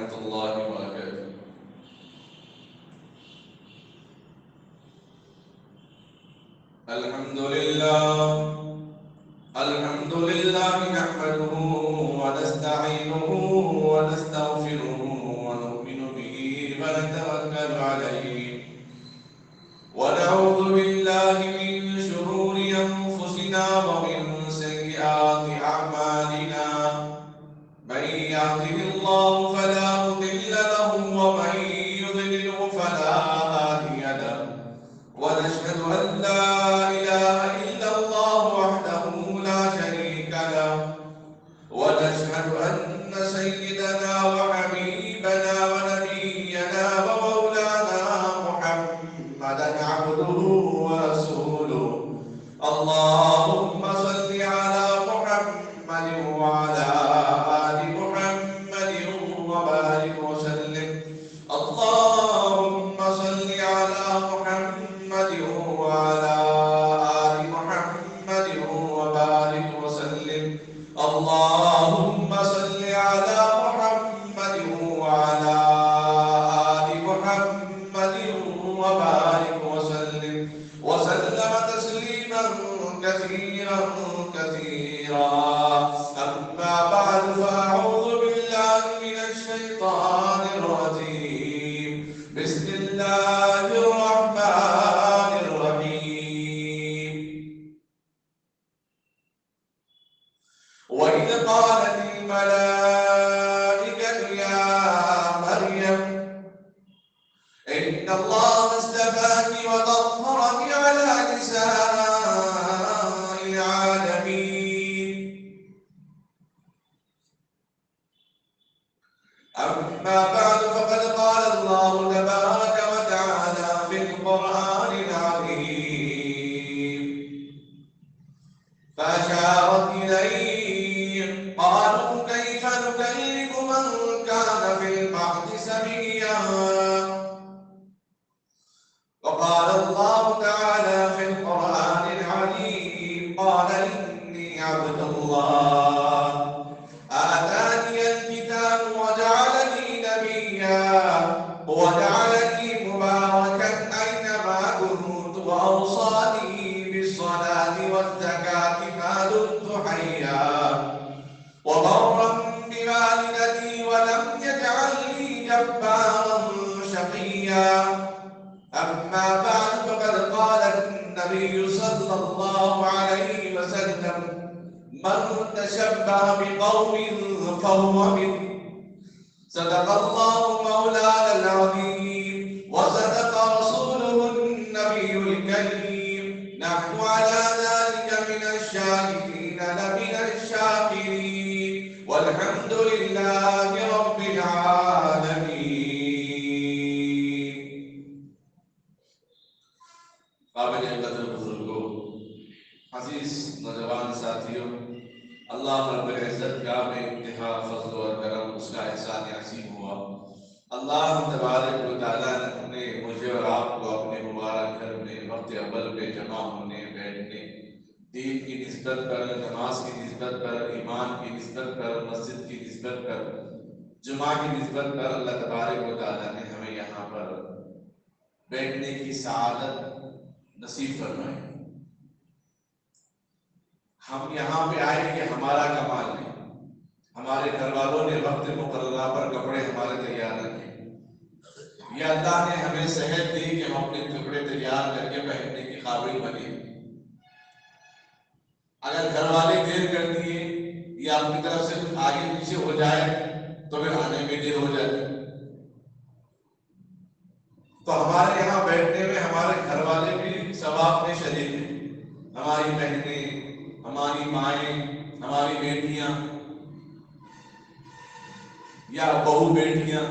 ورحمة الله وبركاته. الحمد لله نحمده ونستعينه ونستغفره ونؤمن به ونتوكل عليه ونعوذ بالله من شرور أنفسنا ومن سيئات أعمالنا من يهده الله فلا مضل له ومن يضلله فلا هادي له ونشهد أن لا إله إلا الله وحده لا شريك له ونشهد أن سيدنا وحبيبنا ونبينا ومولانا محمدا عبده ورسوله. اللهم صل على محمد وعلى آل محمد وبارك وسلم. اللهم صل على محمد وعلى آل محمد وبارك وسلم. اللهم صل على محمد وعلى آل محمد وبارك وسلم تسليما كثيرا كثيرا. أما بعد فأعوذ بالله من الشيطان الرجيم. بسم الله الرحمن الرحيم. وإذ قالت الملائكة يا مريم إن الله اصطفاك وطهرك على نساء العالمين. أما بعد فقد قال الله تبارك وتعالى في القرآن العظيم فأشارت إليه قالوا كيف نكلم من كان في المهد سبيا. وقال الله تعالى في القرآن العظيم قال إني عبد الله آتاني الكتاب وجعلني نبيا وجعلني مباركا أينما كنت وأوصاني بالصلاة والزكاة ما دمت حيا وبرا بوالدتي ولم يجعلني جبارا شقيا. أما بعد فقد قال النبي صلى الله عليه وسلم من تشبه بقوم فهو منهم. صدق الله مولانا العظيم وصدق رسوله النبي الكريم. نحن على ذلك من الشاهدين لمن الشاكرين والحمد لله رب العالمين. قابل قدر بزرگوں، عزیز نوجوان ساتھیوں، اللہ رب العزت کا بے انتہا فضل و کرم اس کا احسان عظیم ہوا. اللہ تبارک و تعالیٰ نے مجھے اور آپ کو اپنے مبارک گھر میں وقت اول پہ جمع ہونے بیٹھنے، دین کی نسبت پر، نماز کی نسبت پر، ایمان کی نسبت پر، مسجد کی نسبت پر، جمعہ کی نسبت پر اللہ تبارک و تعالیٰ نے ہمیں یہاں پر بیٹھنے کی سعادت نصیب فرمائے. ہم یہاں پہ آئے کہ ہمارا کمال نہیں، ہمارے گھر والوں نے وقت مقررہ پر کپڑے ہمارے تیار رکھے، یا اللہ نے ہمیں صحت دی کہ ہم اپنے کپڑے تیار کر کے پہننے کے قابل بنے. اگر گھر والے دیر کر دیے یا اپنی طرف سے کچھ آگے پیچھے ہو جائے تو پھر آنے میں دیر ہو جاتی. تو ہمارے یہاں بیٹھنے میں ہمارے گھر والے بھی ثواب میں شریک ہیں. ہماری بہنیں، ہماری مائیں، ہماری بیٹیاں یا بہو بیٹیاں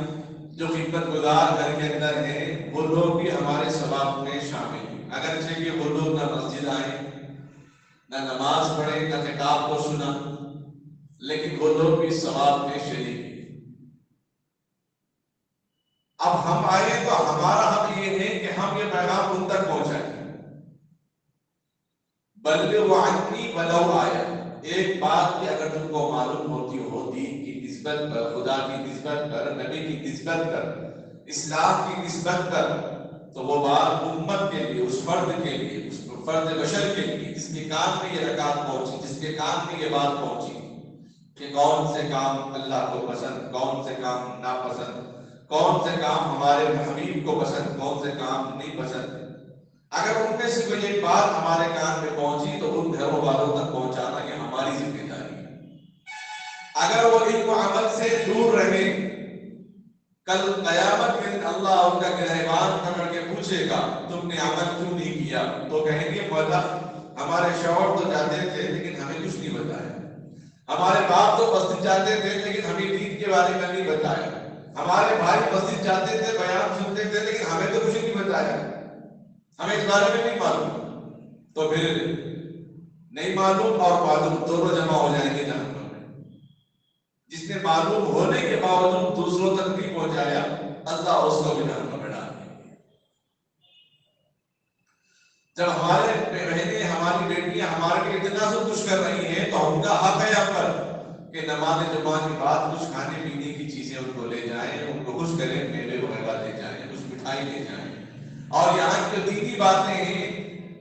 جو خدمت گزار گھر کے اندر ہیں، وہ لوگ بھی ہمارے ثواب میں شامل ہیں. اگرچہ کہ وہ لوگ نہ مسجد آئے، نہ نماز پڑھے، نہ کتاب کو سنا، لیکن وہ لوگ بھی ثواب میں شریک ہیں. اب ہم آئے تو ہمارا حق یہ ہے کہ ہم یہ پیغام ان تک پہنچائیں. بلغوا عنی ولو آیا. ایک بات کہ اگر تم کو معلوم ہوتی ہو دین کی نسبت نسبت پر، خدا کی نسبت پر، نبی کی نسبت پر، اسلام کی نسبت پر، تو وہ بات امت کے لیے، اس فرد کے لیے، اس فرد بشر کے لیے جس کے کان میں یہ رکعت پہنچی، جس کے کان میں یہ بات پہنچی کہ کون سے کام اللہ کو پسند، کون سے کام ناپسند، کون سے کام ہمارے حبیب کو پسند، کون سے کام نہیں پسند، اگر ان میں سے کوئی ایک بات ہمارے کان میں پہنچی تو ان گھروں والوں تک پہنچانا یہ ہماری ذمہ داری ہے۔ اگر وہ علم و عمل سے دور رہے، کل قیامت کے دن اللہ ان کا گریبان پکڑ کے پوچھے گا تم نے عمل کیوں نہیں کیا، تو کہیں گے مولا ہمارے شوہر تو جاتے تھے لیکن ہمیں کچھ نہیں بتایا، ہمارے باپ تو مسجد جاتے تھے لیکن ہمیں دین کے بارے میں نہیں بتایا، ہمارے بھائی مسجد جاتے تھے، بیان سنتے تھے، لیکن ہمیں تو کچھ نہیں بتایا، ہمیں اس بارے میں نہیں معلوم۔ تو پھر نہیں معلوم اور معلوم دونوں جمع ہو جائیں گے جہنم میں۔ جس نے معلوم ہونے کے باوجود دوسروں تک نہیں پہنچایا، اللہ اس کو بھی جہنم میں ڈال دیں گے۔ جب ہمارے بہنیں، ہماری بیٹیاں ہمارے لیے اتنا سب کچھ کر رہی ہیں تو ہم کا حق ہے ہم پر کہ نماز جمعہ کے بعد کچھ کھانے پینے کی چیزیں ان کو لے جائیں، ان کو خوش کریں، میوے وغیرہ لے جائیں، کچھ مٹھائی لے جائیں، اور یہاں کی جو دینی باتیں ہیں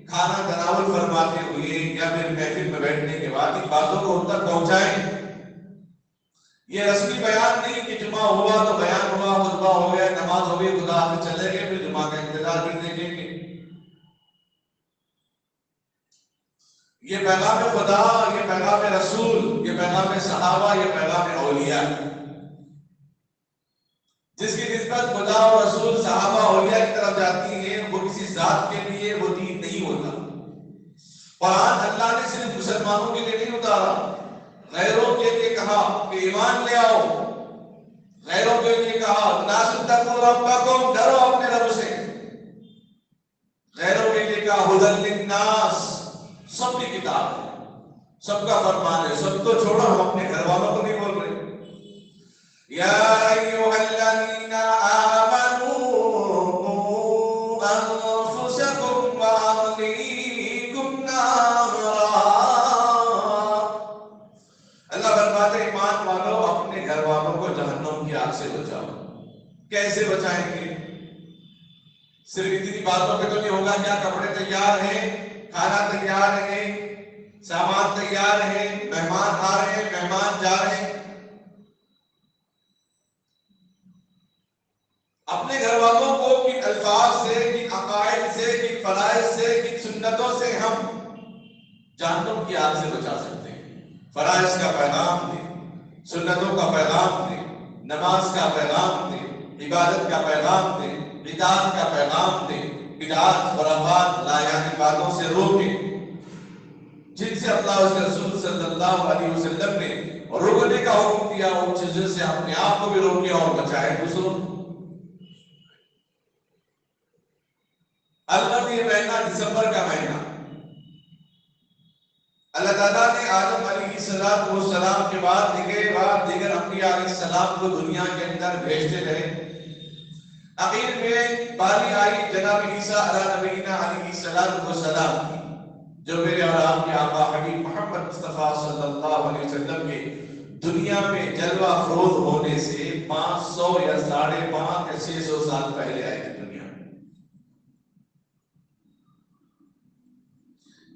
کھانا تناول فرماتے ہوئے یا پھر محفل میں بیٹھنے کے بعد ان باتوں کو ان تک پہنچائیں۔ یہ رسمی بیان نہیں کہ جمعہ ہوا تو بیان ہوا، خطبہ ہو گیا، نماز ہو گئی، خدا حافظ چلے گئے، پھر جمعہ کا انتظار پھر دیکھیں گے۔ یہ پیغام خدا، یہ پیغام رسول، یہ پیغام صحابہ، یہ پیغام اولیاء، جس کی نسبت خدا اور رسول، صحابہ، اولیاء کی طرف جاتی ہے، وہ کسی ذات کے لیے وہ دین نہیں ہوتا۔ قرآن اللہ نے صرف مسلمانوں کے لیے نہیں اتارا، غیروں کے لیے کہا کہ ایمان لے آؤ، غیروں کے لیے کہا الناس اتقوا ربکم، ڈرو اپنے رب سے، غیروں کے لیے کہا ھدی للناس، سب کی کتاب ہے، سب کا فرمان ہے، سب کو چھوڑو، ہم اپنے گھر والوں کو نہیں بول رہے۔ یا ایھا الذین آمنوا قوا انفسکم واہلیکم نارا، اللہ فرماتے ہیں ایمان والو اپنے گھر والوں کو جہنم کی آگ سے بچاؤ۔ کیسے بچائیں گے؟ صرف اتنی باتوں پہ تو نہیں ہوگا، کیا کپڑے تیار ہیں، کھانا تیار ہے، سامان تیار ہے، مہمان آ رہے ہیں، مہمان جا رہے ہیں، اپنے گھر والوں کو کن الفاظ سے، کن عقائد سے، کن فرائض سے، کن سنتوں سے ہم جہنم کی آگ سے بچا سکتے ہیں۔ فرائض کا پیغام دیں، سنتوں کا پیغام دیں، نماز کا پیغام دیں، عبادت کا پیغام دیں، اطاعت کا پیغام دیں، بدعات، خرافات، نایانی باتوں سے روکیں، جن سے اللہ اس کے رسول صلی اللہ علیہ وسلم نے روکنے کا حکم دیا، ان چیزوں سے اپنے آپ کو بھی روکیں اور بچائیں دوسروں کو۔ البتہ یہ مہینہ دسمبر کا مہینہ، اللہ تعالیٰ نے آدم علیہ السلام کے بعد دیگر انبیاء علیہ السلام کو دنیا کے اندر بھیجتے رہے۔ اخیر میں باری آئی جناب عیسیٰ علیہ نبینا علیہ السلام کی، جو میرے اور آپ کے آقا حبیب محمد مصطفیٰ صلی اللہ علیہ وسلم کے دنیا میں جلوہ افروز ہونے سے 500 یا 550 یا 600 سال پہلے آئے تھے دنیا میں۔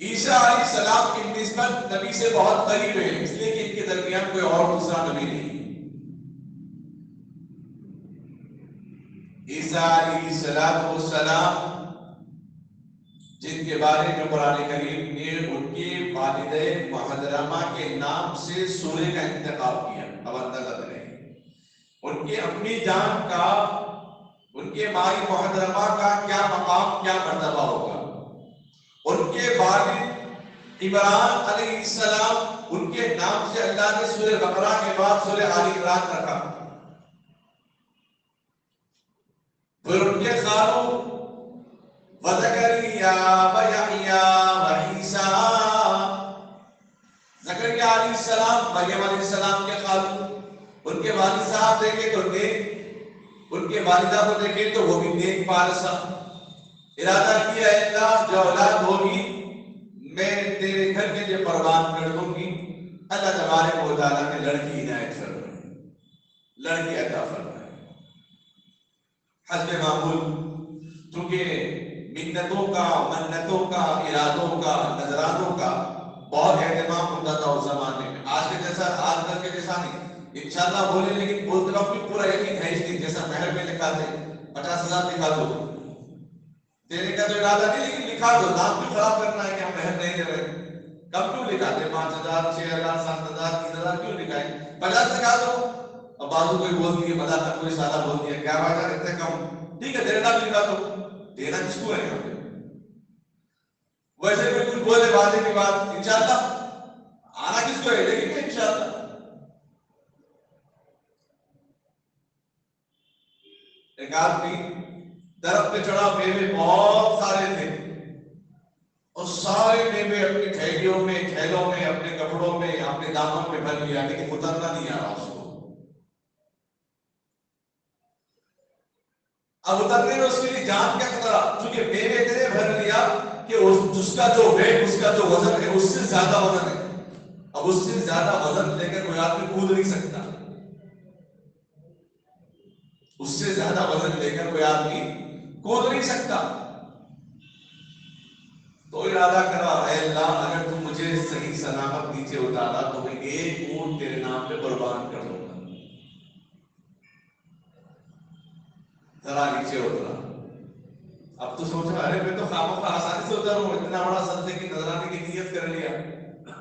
عیسیٰ علیہ السلام کی نسبت نبی سے بہت قریب ہے، اس لیے کہ ان کے درمیان کوئی اور دوسرا نبی نہیں۔ عیسیٰ علیہ السلام جن کے بارے میں قرآن کریم نے ان کے والدہ محترمہ کے نام سے سورہ کا انتخاب کیا، اب اندازہ کریں ان کے اپنی جان کا، ان کے مائی محترمہ کا کیا مقام، کیا مرتبہ ہوگا۔ ان کے والد عمران علیہ السلام، ان کے نام سے اللہ نے سورہ بقرہ کے بعد سورہ آل عمران رکھا۔ پھر ان کے خالو وزکریا ویحییٰ وعیسیٰ، زکریا علیہ السلام مریم علیہ السلام کے خالو، ان کے والد صاحب دیکھے تو نیک، ان کے والدہ کو دیکھے تو وہ بھی نیک پارسا۔ ارادہ کیا ہے اللہ جو اولاد ہوگی میں تیرے گھر کے لیے قربان کر دوں گی۔ اللہ تبارک و تعالیٰ نے لڑکی عنایت فرمائی۔ لڑکی عطا فرمائے۔ حسب معمول چونکہ منتوں کا، منتوں کا، ارادوں کا، نذرانوں کا بہت اہتمام ہوتا تھا اس زمانے میں، آج کے جیسا، آج کل کے جیسا نہیں۔ انشاءاللہ بولے لیکن بولتے وقت بھی پورا یقین ہے اس لیے، جیسا محل میں لکھا تھے 50,000 لکھا دو، دینے کا تو ارادہ نہیں لیکن لکھا دو، نام کیوں خراب کرنا ہے کہ ہم محل نہیں دے رہے؟ کم کیوں لکھا دے؟ 5,000 6,000 7,000 3,000 کیوں لکھائے؟ 50 لکھا دو۔ اب بازو کوئی بول دیے، مزہ تک کوئی سادہ بول دیا، کیا بات ہے اتنے کم؟ ٹھیک ہے دینا بھی لکھا دو، دینا کس کو ہے؟ ویسے کوئی کچھ بولے وعدے کی بات، انشاءاللہ آنا کس کو ہے؟ لیکن انشاءاللہ ایک آدمی درخت پہ چڑھا، میوے بہت سارے تھے، اور سارے میوے اپنی تھیلیوں میں، تھیلوں میں، اپنے کپڑوں میں، اپنے دانتوں میں بھر لیا، لیکن اترنا نہیں آ رہا اس کو۔ اب اترنے میں اس کے لیے جان کا خطرہ، چونکہ میوے اتنے بھر لیا کہ اس کا جو ویٹ، اس کا جو وزن ہے اس سے زیادہ وزن ہے۔ اب اس سے زیادہ وزن لے کر کوئی آدمی کود نہیں سکتا، اس سے زیادہ وزن لے کر کوئی آدمی کود نہیں سکتا۔ تو ارادہ کرا، اے اللہ اگر تم مجھے صحیح سلامت نیچے اتارا تو میں ایک اونٹ تیرے نام پہ قربان کر دوں گا۔ ذرا نیچے اترا، اب تو سوچا ارے میں تو خامخواہ آسانی سے اتر ہوں، اتنا بڑا صدقے کی نذرانے کی نیت کر لیا،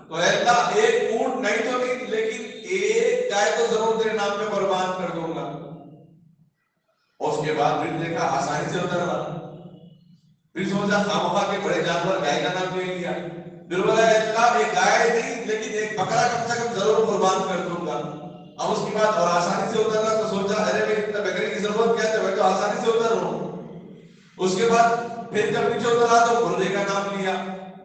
تو اے اللہ ایک اونٹ نہیں تو نہیں لیکن ایک گائے تو ضرور تیرے نام پہ قربان کر دوں گا۔ اور اس کے بعد پھر دیکھا آسانی سے اتر رہا، پھر سوچا خامخواہ کے بڑے جانور گائے کا نام لے لیا، پھر بولا اے اللہ ایک گائے نہیں لیکن ایک بکرا کم سے کم ضرور قربان کر دوں گا۔ اب اس کے بعد اور آسانی سے اتر رہا تو سوچا ارے بھائی اتنا بکری کی ضرورت کیا ہے، میں تو آسانی سے اتر رہا ہوں۔ اس کے بعد پھر جب نیچے اترا تو مرغی کا نام لیا،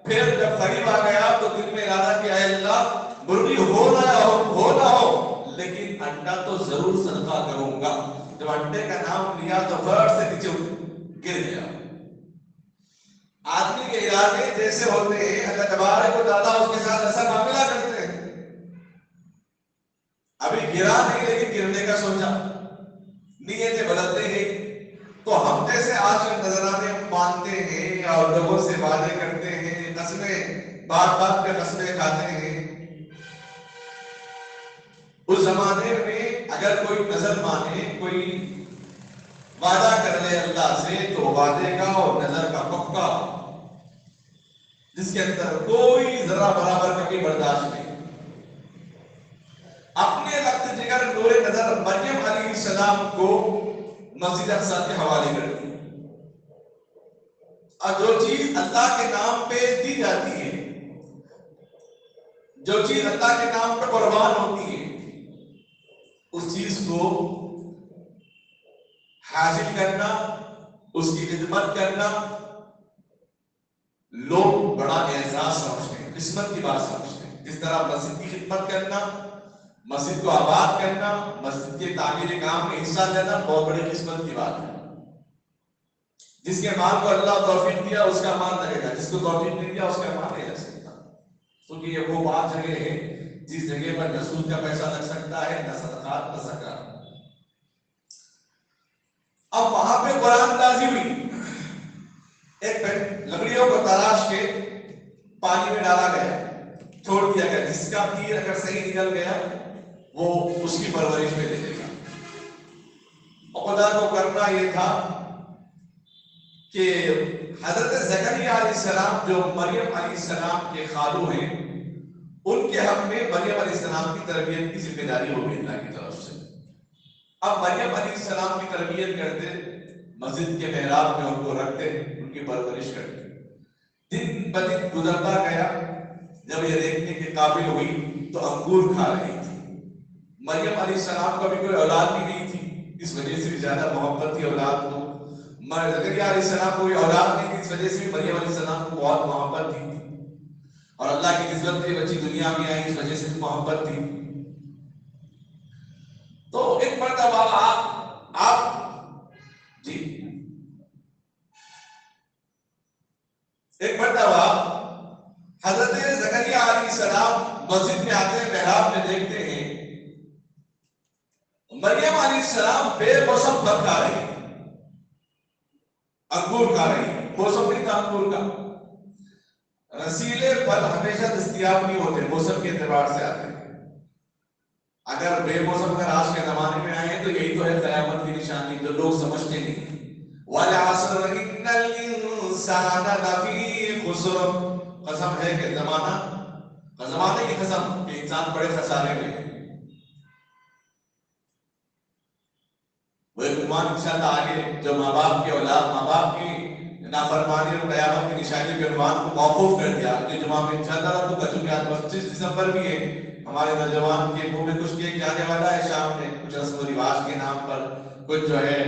پھر جب قریب آ گیا تو دل میں ارادہ کیا اے اللہ مرغی ہو نہ ہو لیکن انڈا تو ضرور صدقہ کروں گا۔ جب انڈے کا نام لیا تو فٹ سے نیچے گر گیا۔ آدمی کے ارادے جیسے ہوتے ہیں اللہ تبارک و تعالیٰ اس کے ساتھ ایسا معاملہ کرتے ہیں۔ ابھی گرا نہیں لیکن گرنے کا سوچا، نیتیں بدلتے گئی، تو ہم جیسے آج کل نذرانے مانتے ہیں اور لوگوں سے وعدے کرتے ہیں، قسمیں بات بات پہ قسمیں کھاتے ہیں، اس زمانے میں اگر کوئی نظر مانے، کوئی وعدہ کر لے اللہ سے تو وعدے کا اور نظر کا پکا، جس کے اندر کوئی ذرا برابر کا بھی برداشت نہیں۔ اپنے وقت جگر نور نظر مریم علیہ السلام کو مسجد اقصی کے حوالے کر دی، اور جو چیز اللہ کے نام پہ دی جاتی ہے، جو چیز اللہ کے نام پہ قربان ہوتی ہے، اس چیز کو حاصل کرنا، اس کی خدمت کرنا لوگ بڑا اعزاز سمجھتے ہیں، قسمت کی بات سمجھتے ہیں۔ جس طرح مسجد کی خدمت کرنا، مسجد کو آباد کرنا، مسجد کے تعمیر کام میں حصہ لینا بہت بڑی قسمت کی بات ہے۔ جس کے مال کو اللہ توفیق دیا اس کا مال لگے گا، جس کو توفیق نہیں دیا اس کا مال نہیں لگ سکتا، کیونکہ یہ وہ بات جگہ ہے جس جگہ پر نہ سود کا پیسہ لگ سکتا ہے، نہ صدقات نہ زکات۔ اب وہاں پہ قرآن نازل ہوئی، ایک لکڑیوں کو تراش کے پانی میں ڈالا گیا، چھوڑ دیا گیا، جس کا تیر اگر صحیح نکل گیا وہ اس کی پرورش میں دے دے گا۔ خدا کو کرنا یہ تھا کہ حضرت زکریا علیہ السلام جو مریم علیہ السلام کے خالو ہیں، ان کے حق میں مریم علیہ السلام کی تربیت کی ذمہ داری ہوگی اللہ کی طرف سے۔ اب مریم علیہ السلام کی تربیت کرتے، مسجد کے محراب میں ان کو رکھتے، ان کی پرورش کرتے، دن بدن گزرتا گیا، جب یہ دیکھنے کے قابل ہوئی تو انگور کھا رہی تھی۔ مریم علیہ السلام کا بھی کوئی اولاد بھی نہیں تھی، اس وجہ سے بھی زیادہ محبت تھی اولاد کو۔ زکریا علیہ السلام کو کوئی اولاد نہیں تھی، اس وجہ سے بھی مریم علیہ السلام کو بہت محبت تھی، اور اللہ کی نسبت سے بچی دنیا میں آئی اس وجہ سے بھی محبت تھی۔ تو ایک مرتبہ آپ جی ایک مرتبہ حضرت زکریا علیہ السلام مسجد میں آتے ہیں، محراب میں دیکھتے ہیں مریم علیہ السلام بے موسم پھل کھا رہی، انگور کھا رہی، موسم نہیں تھا انگور کا۔ رسیلے پھل ہمیشہ دستیاب نہیں ہوتے، موسم کے اعتبار سے آتے ہیں۔ اگر بے موسم اگر آج کے زمانے میں آئے تو یہی تو ہے قیامت کی نشانی، جو لوگ سمجھتے نہیں۔ وَالْعَصْرِ إِنَّ الْإِنسَانَ لَفِي خُسْرٍ، قسم ہے کہ زمانے کی قسم کہ انسان بڑے خسارے میں ہے۔ وہ ایک عنوان انشاءاللہ آگے جو ماں باپ کی اولاد، ماں باپ کی نافرمانی اور قیامت کی نشانی کے عنوان کو موقوف کر دیا اگلے جمعہ میں انشاءاللہ تو چونکہ آج 25 دسمبر بھی ہے، ہمارے نوجوان کے منہ میں کچھ کیک جانے والا ہے شام میں، کچھ رسم و رواج کے نام پر، کچھ جو ہے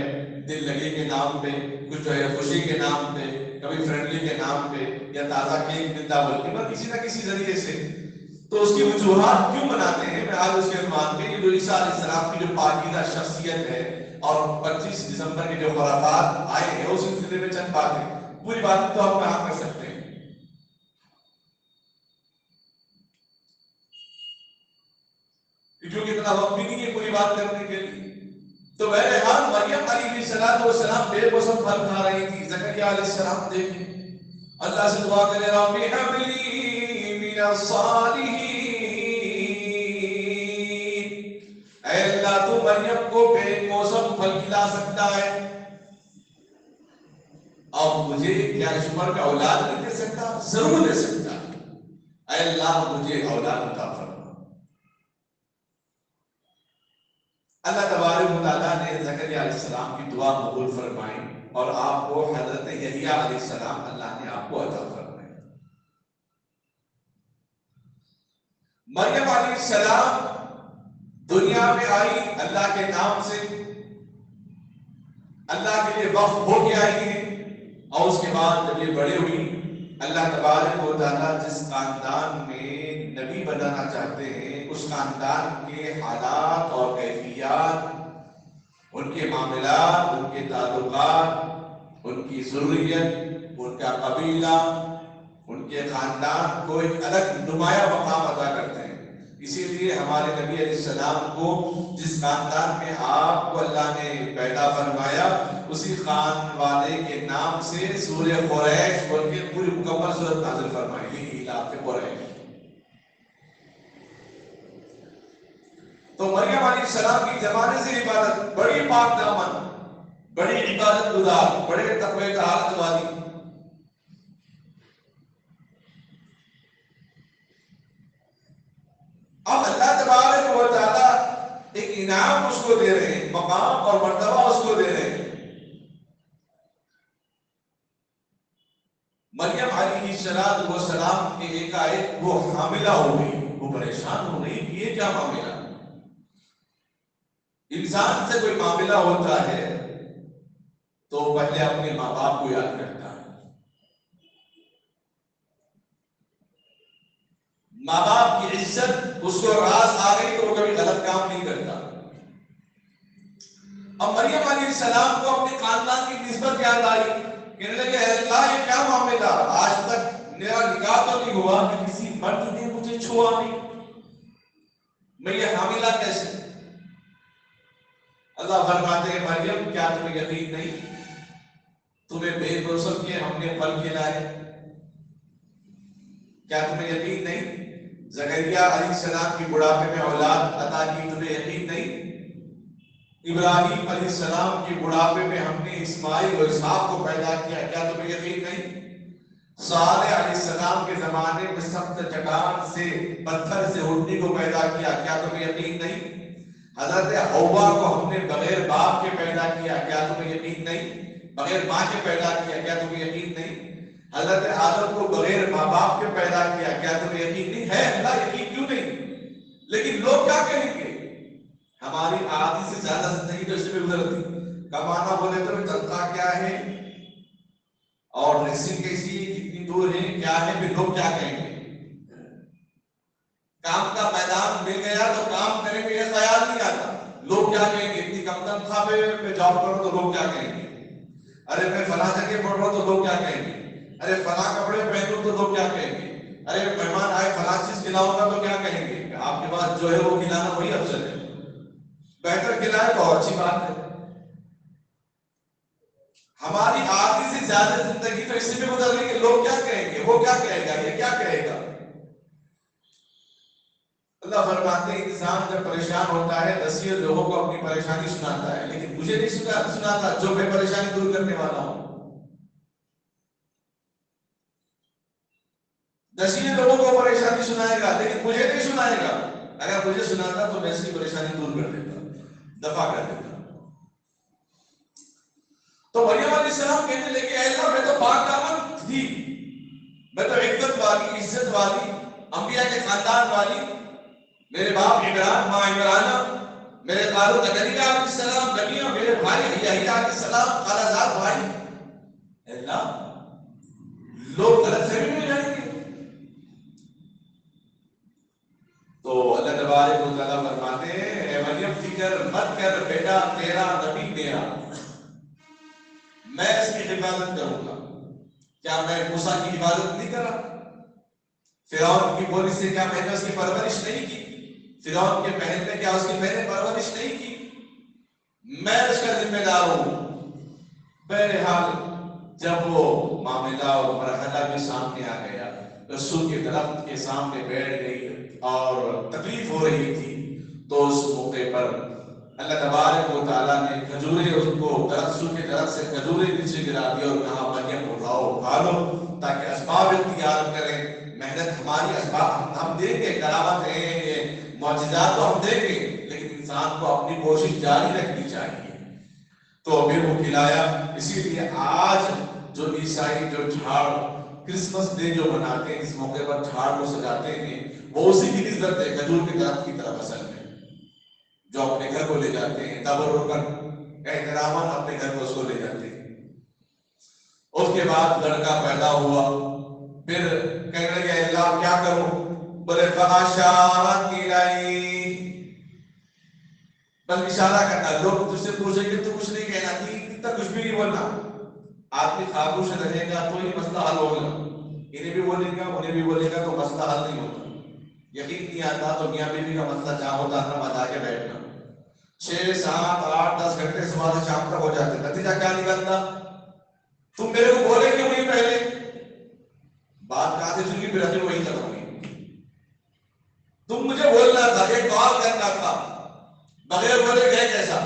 دل لگی کے نام پہ، کچھ جو ہے خوشی کے نام پہ، کبھی فرینڈلی کے نام پہ، یا تازہ کیک ملتا بلکہ پر کسی نہ کسی ذریعے سے۔ تو اس کی وجوہات کیوں مناتے ہیں؟ میں آج اس کے عنوان پہ جو عیسیٰ علیہ السلام کی جو پاکیزہ شخصیت ہے اور 25 دسمبر کے جو خرافات آئے ہیں اس سلسلے میں چند باتیں، پوری بات تو ہم یہاں کر سکتے ہیں کیونکہ اتنا وقت بھی نہیں ہے پوری بات کرنے کے لیے۔ تو بہرحال مریم علیہ السلام بے موسم پھل کھا رہی تھی۔ زکریا علیہ السلام دیکھیں اللہ سے دعا کرے رب هب لي من الصالحین، اے اللہ تو مریم کو بے موسم پھل کھلا سکتا ہے اور مجھے کیا اس عمر کا اولاد نہیں دے سکتا؟ ضرور دے سکتا ہے، اے اللہ مجھے اولاد عطا فرما۔ اللہ تبارک و تعالیٰ نے زکریا علیہ السلام کی دعا قبول فرمائی اور آپ کو حضرت یحییٰ علیہ السلام اللہ نے آپ کو عطا فرمایا۔ مریم علیہ السلام دنیا میں آئی اللہ کے نام سے، اللہ کے لیے وقف ہو کے آئی ہے، اور اس کے بعد جب یہ بڑے ہوئی اللہ تبارک و تعالیٰ جس خاندان میں نبی بنانا چاہتے ہیں اس خاندان کے حالات اور کیفیات، ان کے معاملات، ان کے تعلقات، ان کی ضروریت، ان کا قبیلہ، ان کے خاندان کو ایک الگ نمایاں مقام عطا کرتے ہیں۔ اسی لیے ہمارے نبی علیہ السلام کو جس خاندان میں آپ کو اللہ نے پیدا فرمایا اسی خان والے کے نام سے سورہ قریش بول کے پوری مکمل سورت نازل فرمائی علاقے قریش۔ تو مریم علیہ السلام کی زمانے سے عبادت، بڑی پاک دامن، بڑی عبادت گزار، بڑے تقوی کا حالت والی۔ اب اللہ تبارک و تعالیٰ ایک انعام اس کو دے رہے ہیں، مقام اور مرتبہ اس کو دے رہے ہیں۔ مریم علیہ السلام کے ایک وہ حاملہ ہو گئی، وہ پریشان ہو گئی کہ یہ کیا معاملہ؟ انسان سے کوئی معاملہ ہوتا ہے تو پہلے اپنے ماں باپ کو یاد کرتا ہے، ماں باپ کی عزت اس کو راز آ گئی تو وہ کبھی غلط کام نہیں کرتا۔ اب مریم علیہ السلام کو اپنے خاندان کی نسبت یاد آئی، کہنے لگے اے اللہ یہ کیا معاملہ، آج تک میرا نکاح تو نہیں ہوا کہ کسی مرد نے مجھے چھوا نہیں، میں یہ حاملہ کیسے؟ اللہ فرماتے ہیں مریم کیا تمہیں یقین نہیں، تمہیں بے موسم کے ہم نے پھل کھلائے، کیا تمہیں یقین نہیں؟ زکریا علیہ السلام کی بڑھاپے میں اولاد عطا کی، تمہیں یقین نہیں؟ ابراہیم علیہ السلام کی بڑھاپے میں ہم نے اسماعیل و اسحاق کو پیدا کیا، کیا تمہیں یقین نہیں؟ صالح علیہ السلام کے زمانے میں سخت چٹان سے پتھر سے اٹھنے کو پیدا کیا، کیا تمہیں یقین نہیں؟ حضرت حوا کو ہم نے بغیر باپ کے پیدا کیا، کیا تمہیں یقین نہیں؟ بغیر ماں کے پیدا کیا، کیا تمہیں یقین نہیں؟ حضرت آدم کو بغیر ماں باپ کے پیدا کیا، کیا تمہیں یقین نہیں ہے؟ اللہ یقین کیوں نہیں؟ لیکن لوگ کیا کہیں گے؟ ہماری آدھی سے زیادہ زندگی تو اس میں گزرتی، کمانا بولے تو تنخواہ کیا ہے اور ریسنگ کیسی کتنی دور ہے کیا ہے، پھر لوگ کیا کہیں گے؟ کام کا میدان مل گیا تو کام کریں گے یہ خیال نہیں آتا، لوگ کیا کہیں گے؟ اتنی کم تنخواہ پہ جاب کرو تو لوگ کیا کہیں گے؟ ارے میں فلاں جگہ پڑھ رہا ہوں تو لوگ کیا کہیں گے؟ ارے فلاں کپڑے پہنوں تو لوگ کیا کہیں گے؟ ارے مہمان آئے فلاں چیز کھلاؤں گا تو کیا کہیں گے؟ آپ کے پاس جو ہے وہ کھلانا وہی افضل ہے۔ بہتر کھلائے تو اور اچھی بات ہے. ہماری آدھی سے زیادہ زندگی تو اسی میں گزر رہی ہے. لوگ کیا کہیں گے, وہ کیا کہے گا, یہ کیا کہے گا. اللہ فرماتے ہیں انسان جب پریشان ہوتا ہے دسیوں لوگوں کو اپنی پریشانی سناتا ہے, لیکن مجھے نہیں سناتا جو میں پریشانی دور کرنے والا ہوں. دسیوں لوگوں کو پریشانی سنائے گا لیکن مجھے نہیں سنائے گا. اگر مجھے سناتا تو میں اس کی پریشانی دور کر دیتا, دفع کر دیتا. تو مریم علیہ السلام کہنے لگے, اے اللہ میں تو پاک دامن تھی, میں تو عزت والی, عزت والی, انبیاء کے خاندان والی, میرے باپ عمران, ماں عمرانہ, میرے قالو زکریا علیہ السلام, نبیوں, میرے بھائی یحییٰ علیہ السلام, خالہ بھائی. اللہ لوگ غلط فہمی میں جائیں گے. تو اللہ تبارک و تعالیٰ فرماتے ہیں, اے مریم فکر مت کر بیٹا تیرا نبی میرا, میں اس کی حفاظت کروں گا. کیا میں موسیٰ کی حفاظت نہیں کرا؟ فرعون کی بولی سے کیا میں نے اس کی پرورش نہیں کی؟ فرعون کے بہن میں کیا اس کی میں نے پرورش نہیں کی؟ میں اس کا ذمہ دار ہوں. بہرحال جب وہ معاملہ اور مرحلہ بھی سامنے آ گیا, رسول کے درخت کے سامنے بیٹھ گئی اور تکلیف ہو رہی تھی, تو اس موقع پر اللہ تبارک و تعالیٰ نے کھجوریں اس کو رسول کے درخت سے کھجوریں نیچے گرا دی اور کہا مریم اٹھاؤ کھا لو, تاکہ اسباب اختیار کریں. محنت ہماری اسباب ہم دیں گے, کرامت ہے, معجزات تو ہم دیں گے, لیکن انسان کو اپنی کوشش جاری رکھنی چاہیے. تو پھر وہ کھلایا. اسی لیے آج جو عیسائی جو جھاڑ کرسمس ڈے جو مناتے ہیں, اس موقع پر جھاڑ کو سجاتے ہیں, وہ اسی کی نسبت ہے کھجور کے درخت کی طرف اصل میں, جو اپنے گھر کو لے جاتے ہیں تبرکاً احتراماً اپنے گھر کو اس کو لے جاتے ہیں. اس کے بعد لڑکا پیدا ہوا, پھر کہنے لگے اللہ کیا کروں, بولے فاشارت الیہ, بس اشارہ کرنا. لوگ تجھ سے پوچھیں گے تو کچھ نہیں کہنا, اتنا کچھ بھی نہیں بولنا. آدمی خاموش رہے گا تو یہ مسئلہ حل ہوگا, انہیں بھی بولے گا انہیں بھی بولے گا تو مسئلہ حل نہیں ہوتا. یقین نہیں آتا تو میاں بیوی کا مسئلہ جہاں ہوتا ہے بتا کے بیٹھنا, 6 7 8 10 گھنٹے صبح سے شام تک ہو جاتے, نتیجہ کیا نکلتا, تم میرے کو بولے کیوں نہیں پہلے, بات کہاں سے سنی, پھر ابھی وہی ختم ہوئی. تم مجھے بولنا تھا, ایک کال کرنا تھا, بغیر بولے گئے کیسا,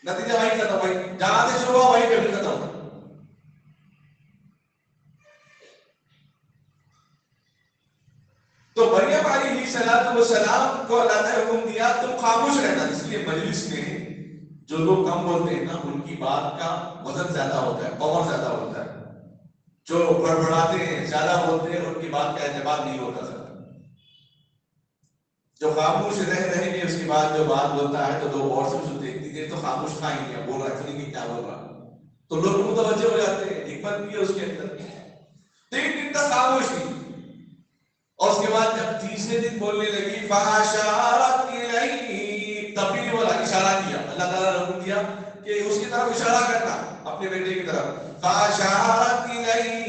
نتیجہ وہی ختم ہوئی, جہاں سے شروع ہوا وہیں پہ بھی ختم ہوا. تو مریم علیہ السلام کو اللہ نے حکم دیا تم خاموش رہنا. اس لیے مجلس میں جو لوگ کم بولتے ہیں نا, ان کی بات کا وزن زیادہ ہوتا ہے, پاور زیادہ ہوتا ہے. جو بڑبڑاتے ہیں, زیادہ بولتے ہیں, ان کی بات کا اعتبار نہیں ہوتا زیادہ. جو خاموش رہیں گے اس کی بات جو بات بولتا ہے تو لوگ اور سے جو دیکھتے ہیں تو خاموش تھا ہی کیا بول رہا ہے, نہیں کیا بول رہا, تو لوگ متوجہ ہو جاتے ہیں. حکمت بھی ہے اس کے اندر. 3 دن تک خاموش تھی, اور اس کے بعد جب تیسرے دن بولنے لگی فاشارت الیہ, تب بھی بولا, اشارہ کیا. اللہ تعالیٰ نے حکم دیا کہ اس کی طرف اشارہ کرنا, اپنے بیٹے کی طرف. فاشارت الیہ,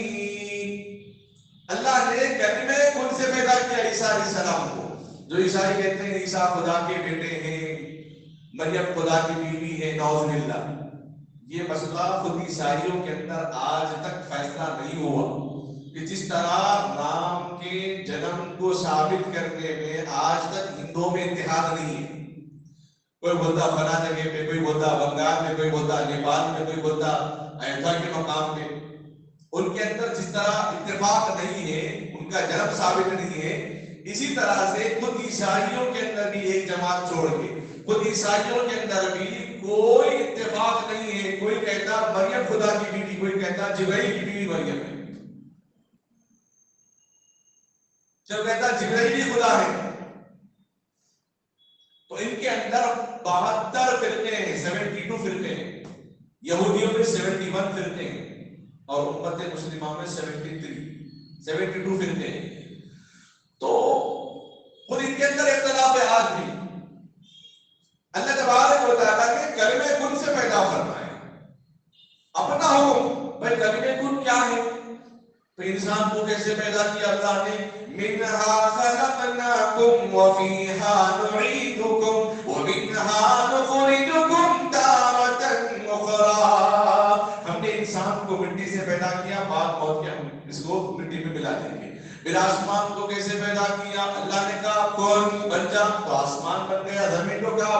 اللہ نے کلمہ کن سے پیدا کیا عیسیٰ علیہ السلام کو. جو عیسائی کہتے ہیں عیسیٰ خدا کے بیٹے ہیں, مریم خدا کی بیوی ہے, نعوذ باللہ, یہ مسئلہ خود عیسائیوں کے اندر آج تک فیصلہ نہیں ہوا. کہ جس طرح رام کے جنم کو ثابت کرنے میں آج تک ہندوؤں میں اتحاد نہیں ہے. کوئی بولتا فلاں جگہ پہ, کوئی بولتا بنگال میں, کوئی بولتا نیپال میں, کوئی بولتا ایتھا کے مقام پہ. ان کے اندر جس طرح اتفاق نہیں ہے, ان کا جنم ثابت نہیں ہے, اسی طرح سے خود عیسائیوں کے اندر بھی ایک جماعت چھوڑ کے خود عیسائیوں کے اندر بھی کوئی اتفاق نہیں ہے. کوئی کہتا مریم خدا کی بیوی, کوئی کہتا جبرائیل کی بیوی مریم ہے, جو کہتا جبرائیل بھی خدا ہے. تو ان کے اندر 72 فرقے ہیں, 72 فرقے ہیں. یہودیوں میں 71 فرقے ہیں, اور امت مسلمہ میں 72 فرقے ہیں. تو خود ان کے اندر اختلاف ہے آج بھی. اللہ تبارک و تعالیٰ نے کلمہ کن سے پیدا فرمایا, اپنا حکم. بھائی کلمہ کن کیا ہے, تو انسان کو کیسے پیدا کیا اللہ اللہ نے منہا خلقناکم وفیہا نعیدکم ومنہا نخرجکم تارۃ اخری. ہم نے انسان کو مٹی سے پیدا کیا، بعد موت کے ہم اس کو مٹی میں ملا دیں گے. پھر آسمان کو کیسے پیدا کیا؟ اللہ نے کہا کن بن جا تو آسمان بن گیا. زمین کو کہا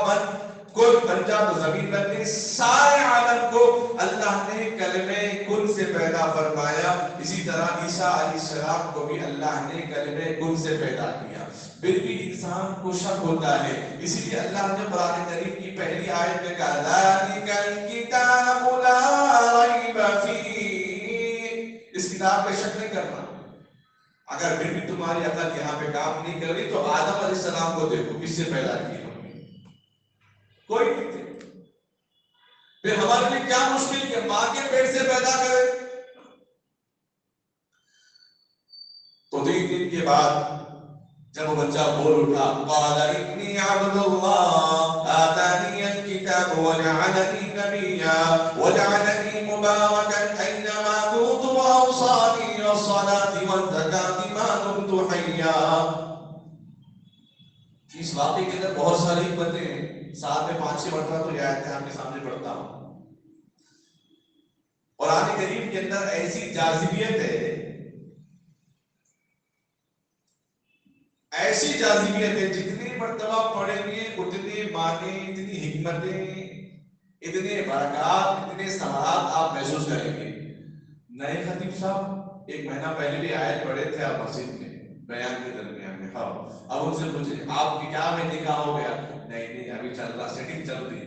کن بن جا تو زمین بن گئی. سارے عالم کو اللہ نے کلمہ کن سے پیدا فرمایا. اسی طرح عیسیٰ علیہ السلام کو بھی اللہ نے کلمہ کن سے پیدا کیا. پھر بھی انسان کو شک ہوتا ہے، اسی لیے اللہ نے قرآن کریم کی پہلی آیت میں کہا ذالک الکتاب لا ریب فیہ، اس کتاب پہ شک نہیں کرنا. اگر پھر بھی تمہاری عقل یہاں پہ کام نہیں کر رہی تو آدم علیہ السلام کو دیکھو کس سے پیدا کی ہم نے، کوئی نہیں تھے. پھر ہمارے لیے کیا مشکل کہ ماں کے پیٹ سے پیدا کرے. تو 3 دن کے بعد جب وہ بچہ بول اٹھا قال انی عبد اللہ آتانی الکتاب وجعلنی نبیا وجعلنی مبارکا اینما کنت واوصانی بالصلاۃ والزکاۃ ما دمت حیا. اس واقعے کے اندر بہت ساری حکمتیں ہیں. ساتھ میں 5-6 مرتبہ تو یہ آیتیں آپ کے سامنے پڑھتا ہوں. قرآن کریم کے اندر ایسی جاذبیت ہے، ایسی جاذبیت ہے، جتنی مرتبہ پڑھیں گے اتنے معنی، اتنی حکمتیں، اتنے برکات، اتنے ثمرات آپ محسوس کریں گے. نئے خطیب صاحب 1 مہینہ پہلے بھی آیت پڑھے تھے آپ مسجد میں بیان کے درمیان میں. ہاں اب ان سے پوچھیں آپ کی کیا میں نکاح ہو گیا؟ نہیں ابھی چل رہا، سیٹنگ چل رہی.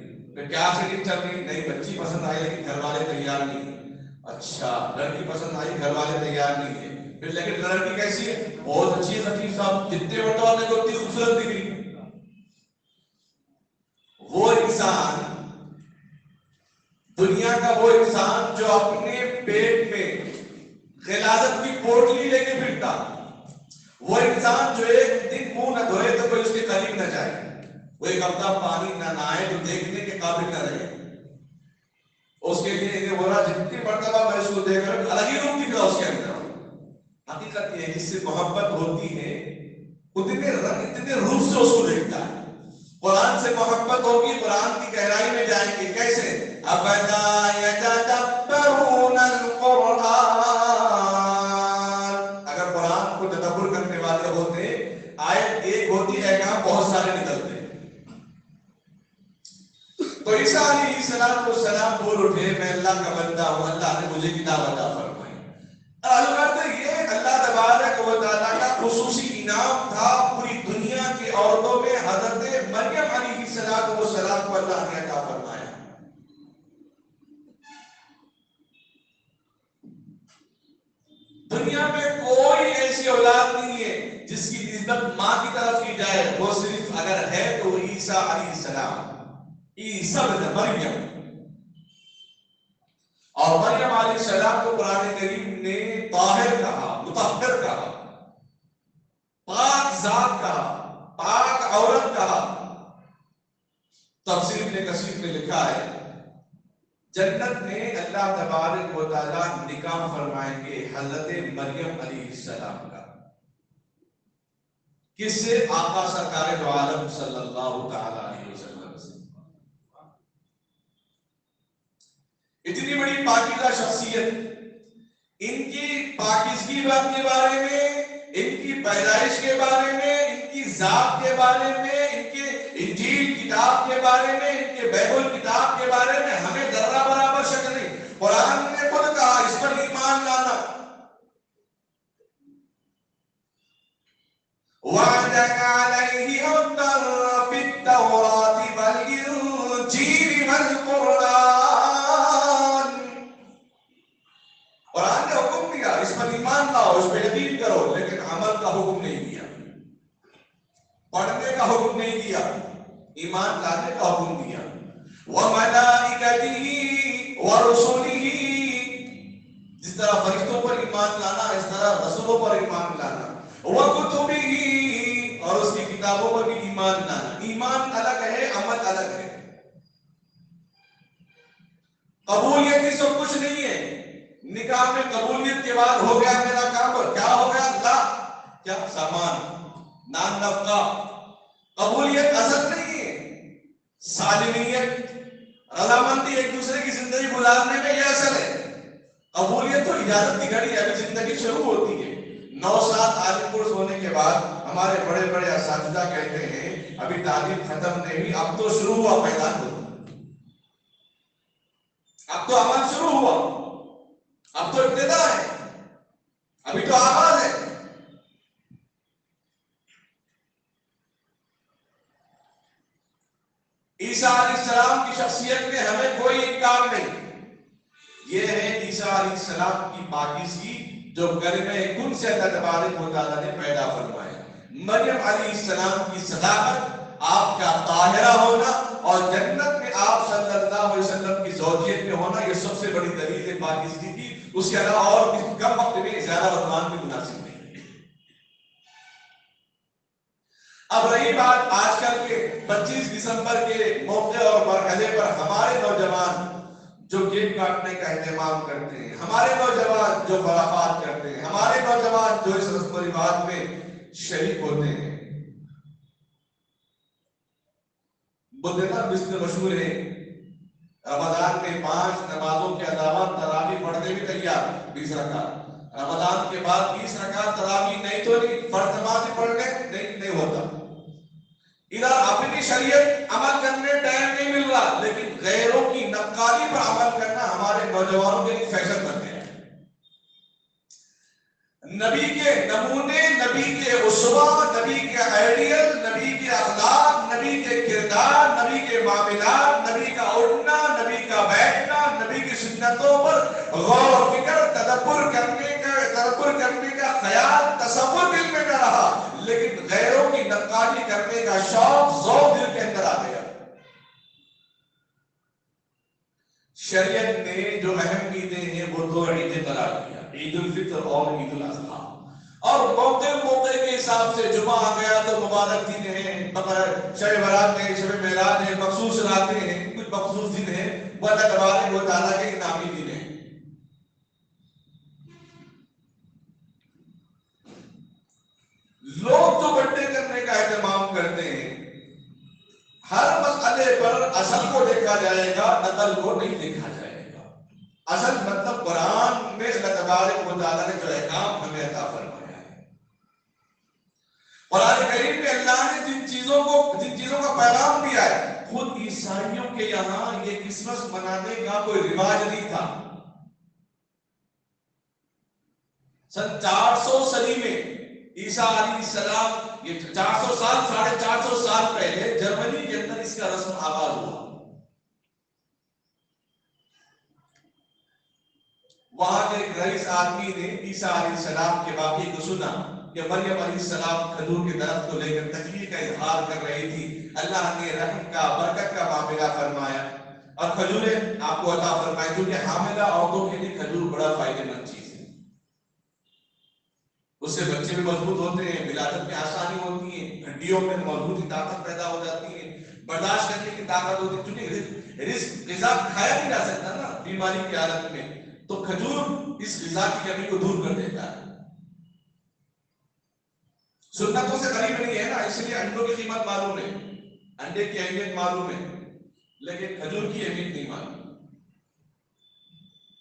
کیا سیٹنگ چل رہی؟ نہیں بچی پسند آئی لیکن گھر والے تیار نہیں. اچھا لڑکی پسند آئی، گھر والے تیار نہیں ہے. پھر لیکن لڑکی کیسی ہے؟ بہت اچھی ہے خطیب صاحب، جتنے مرتبہ نے اتنی خوبصورت دکھ رہی. وہ انسان، دنیا کا وہ انسان جو اپنے پیٹ میں غلاظت کی پوٹلی لے کے پھرتا، وہ انسان جو ایک دن منہ نہ دھوئے تو کوئی اس کے قریب نہ جائے، وہ ایک ہفتہ پانی نہ نہائے تو دیکھنے کے قابل نہ رہے. اس کے لیے یہ بولا جتنی مرتبہ میں اس کو دیکھ کر الگ ہی روپ دکھ رہا اس کے اندر. حقیقت یہ ہے جس سے محبت ہوتی ہے اتنے رنگ، اتنے روپ سے اس کو دیکھتا ہے. قرآن سے محبت ہوگی، قرآن کی گہرائی میں جائیں گے. کیسے؟ افلا یتدبرون القرآن، اگر قرآن کو تدبر کرنے والے ہوتے، آیت ایک ہوتی ہے کہاں بہت سارے نکلتے. تو عیسیٰ علیہ السلام بول اٹھے میں اللہ کا بندہ ہوں، اللہ نے مجھے کتاب عطا فرمائی. البتہ یہ اللہ تبارک و تعالیٰ کا خصوصی انعام تھا پوری دنیا کی عورتوں میں. حضرت مریم علیہ السلام کو اللہ نے عطا فرمایا. دنیا میں کوئی ایسی اولاد نہیں ہے جس کی نسبت ماں کی طرف کی جائے، وہ صرف اگر ہے تو وہ عیسیٰ علیہ السلام، عیسیٰ بن مریم. اور مریم علیہ السلام کو قرآن کریم نے طاہر کہا، مطہر کہا، پاک ذات کہا، پاک عورت کہا. تفسیر ابن کثیر میں لکھا ہے جنت میں اللہ تبارک و تعالیٰ نکاح فرمائیں گے حضرت مریم علیہ السلام کا. کس سے؟ آقا سرکار دو عالم صلی اللہ تعالی علیہ وسلم سے. اتنی بڑی پاکیزہ شخصیت، ان کی پاکیزگی کے بارے میں، ان کی پیدائش کے بارے میں، ان کی ذات کے بارے میں، ان کے انجیل کتاب کے بارے میں، ان کے بائبل کتاب کے بارے میں ہمیں ذرہ برابر شک نہیں. قرآن نے خود کہا اس پر ایمان لانا. وَعْدَكَ عَلَيْهِ حَقًّا فِي التَّوْرَاةِ وَالْإِنجِيلِ وَالْقُرْآنِ. قرآن نے حکم دیا اس پر ایمان لاؤ، اس پہ یقین کرو، لیکن عمل کا حکم نہیں دیا، پڑھنے کا حکم نہیں دیا، ایمان لانے کا حکم دیا. وَمَلَائِكَتِهِ وَرُسُلِهِ، جس طرح فرشتوں پر ایمان لانا اس طرح رسولوں پر ایمان لانا. وَكُتُبِهِ، اور اس کی کتابوں پر بھی ایمان لانا. ایمان الگ ہے، عمل الگ ہے. قبولیت ہی سب کچھ نہیں ہے. نکاح میں قبولیت کے بعد ہو گیا میرا کام، اور کیا ہو گیا؟ لا، کیا سامان، نان نفقہ. قبولیت اصل نہیں ہے، سالمیت، رضامندی، ایک دوسرے کی زندگی گزارنے میں یہ اصل ہے. قبولیت تو اجازت کی گھڑی ہے، ابھی زندگی شروع ہوتی ہے. 9 سال عالم کورس ہونے کے بعد ہمارے بڑے بڑے اساتذہ کہتے ہیں ابھی تعلیم ختم نہیں ہوئی، اب تو شروع ہوا میدان کو، اب تو عمل شروع ہوا، اب تو ابتدا ہے، ابھی تو آغاز ہے. عیسیٰ علیہ السلام کی شخصیت میں ہمیں کوئی انکار نہیں. یہ ہے عیسیٰ علیہ السلام کی پاکیزگی جو کلمہ کن سے اللہ تبارک و تعالیٰ نے پیدا فرمایا. مریم علیہ السلام کی صداقت، آپ کا طاہرہ ہونا اور جنت میں آپ صلی اللہ علیہ وسلم کی زوجیت میں ہونا، یہ سب سے بڑی دلیل ہے پاکیزگی کی. اس کے علاوہ اور کم وقت میں زیادہ عنوان بھی مناسب نہیں. اب رہی بات آج کل کے 25 دسمبر کے موقع اور مرحلے پر ہمارے نوجوان جو کیک کاٹنے کا اہتمام کرتے ہیں، ہمارے نوجوان جو خرافات کرتے ہیں، ہمارے نوجوان جو اس رسم و رواج میں شریک ہوتے ہیں. بدھنا بسم مشہور ہے، رمضان میں 5 نمازوں کے علاوہ تراویح پڑھنے بھی تیار 20 رکعت. رمضان کے بعد 20 رکعت تراویح نہیں تو نہیں، فرض نماز پڑھنے نہیں ہوتا. ادھر اپنی شریعت عمل کرنے ٹائم نہیں مل رہا، لیکن غیروں کی نقالی پر عمل کرنا ہمارے نوجوانوں کے لیے فیشن بن گیا. نبی کے نمونے، نبی کے اسوہ، نبی کے آئیڈیل، نبی کے اخلاق، نبی کے کردار، نبی کے معاملات، نبی کا اٹھنا، نبی کا بیٹھنا، نبی کی سنتوں پر غور و فکر، تدبر کرنے کا خیال، تصور دل میں نہ رہا، لیکن غیروں کی نقالی کرنے کا شوق، ذوق دل کے اندر آ گیا. شریعت نے جو اہم عیدیں ہیں وہ 2 عیدیں قرار دیا، عید الفطر اور عید الاضحیٰ. اور موقع کے حساب سے جمعہ آ گیا تو مبارک دن ہے، شب برات ہے، شب معراج ہے، مخصوص راتیں ہیں، کچھ مخصوص دن ہیں، وہ اللہ تبارک و تعالیٰ کے انعامی دن ہیں. لوگ جو بڑھتے کرنے کا اہتمام کرتے ہیں، ہر مسئلے پر اصل کو دیکھا جائے گا، نقل کو نہیں دیکھا جائے گا. اصل مطلب قرآن میں اللہ تبارک و تعالیٰ نے جو احکام ہمیں عطا فرمایا ہے. قرآن کریم میں اللہ نے جن چیزوں کا پیغام دیا ہے، خود عیسائیوں کے یہاں یہ کرسمس منانے کا کوئی رواج نہیں تھا. سن 400 صدی میں عیسیٰ علیہ السلام، یہ 400 سال 450 سال پہلے جرمنی کے اندر اس کا رسم آغاز ہوا. وہاں کے ایک رئیس آدمی نے عیسیٰ علیہ السلام کے واقعے کو سنا کہ مریم علیہ السلام کھجور کے درخت کو لے کر تکلیف کا اظہار کر رہی تھی. اللہ نے رحم کا، برکت کا معاملہ فرمایا اور کھجوریں آپ کو عطا فرمائی، کیونکہ حاملہ عورتوں کے لیے کھجور بڑا فائدہ مند چیز ہے. اس سے بچے بھی مضبوط ہوتے ہیں، ولادت میں آسانی ہوتی ہے، ہڈیوں میں مضبوطی طاقت پیدا ہو جاتی ہے، برداشت کرنے کی طاقت ہوتی ہے. کیونکہ رزق غذا کھایا نہیں جا سکتا نا بیماری کی حالت میں، تو کھجور اس غذا کی کمی کو دور کر دیتا ہے. سنتوں سے قریب نہیں ہے نا، اس لیے انڈوں کی قیمت معلوم ہے، انڈے کی اہمیت معلوم ہے، لیکن کھجور کی اہمیت نہیں معلوم.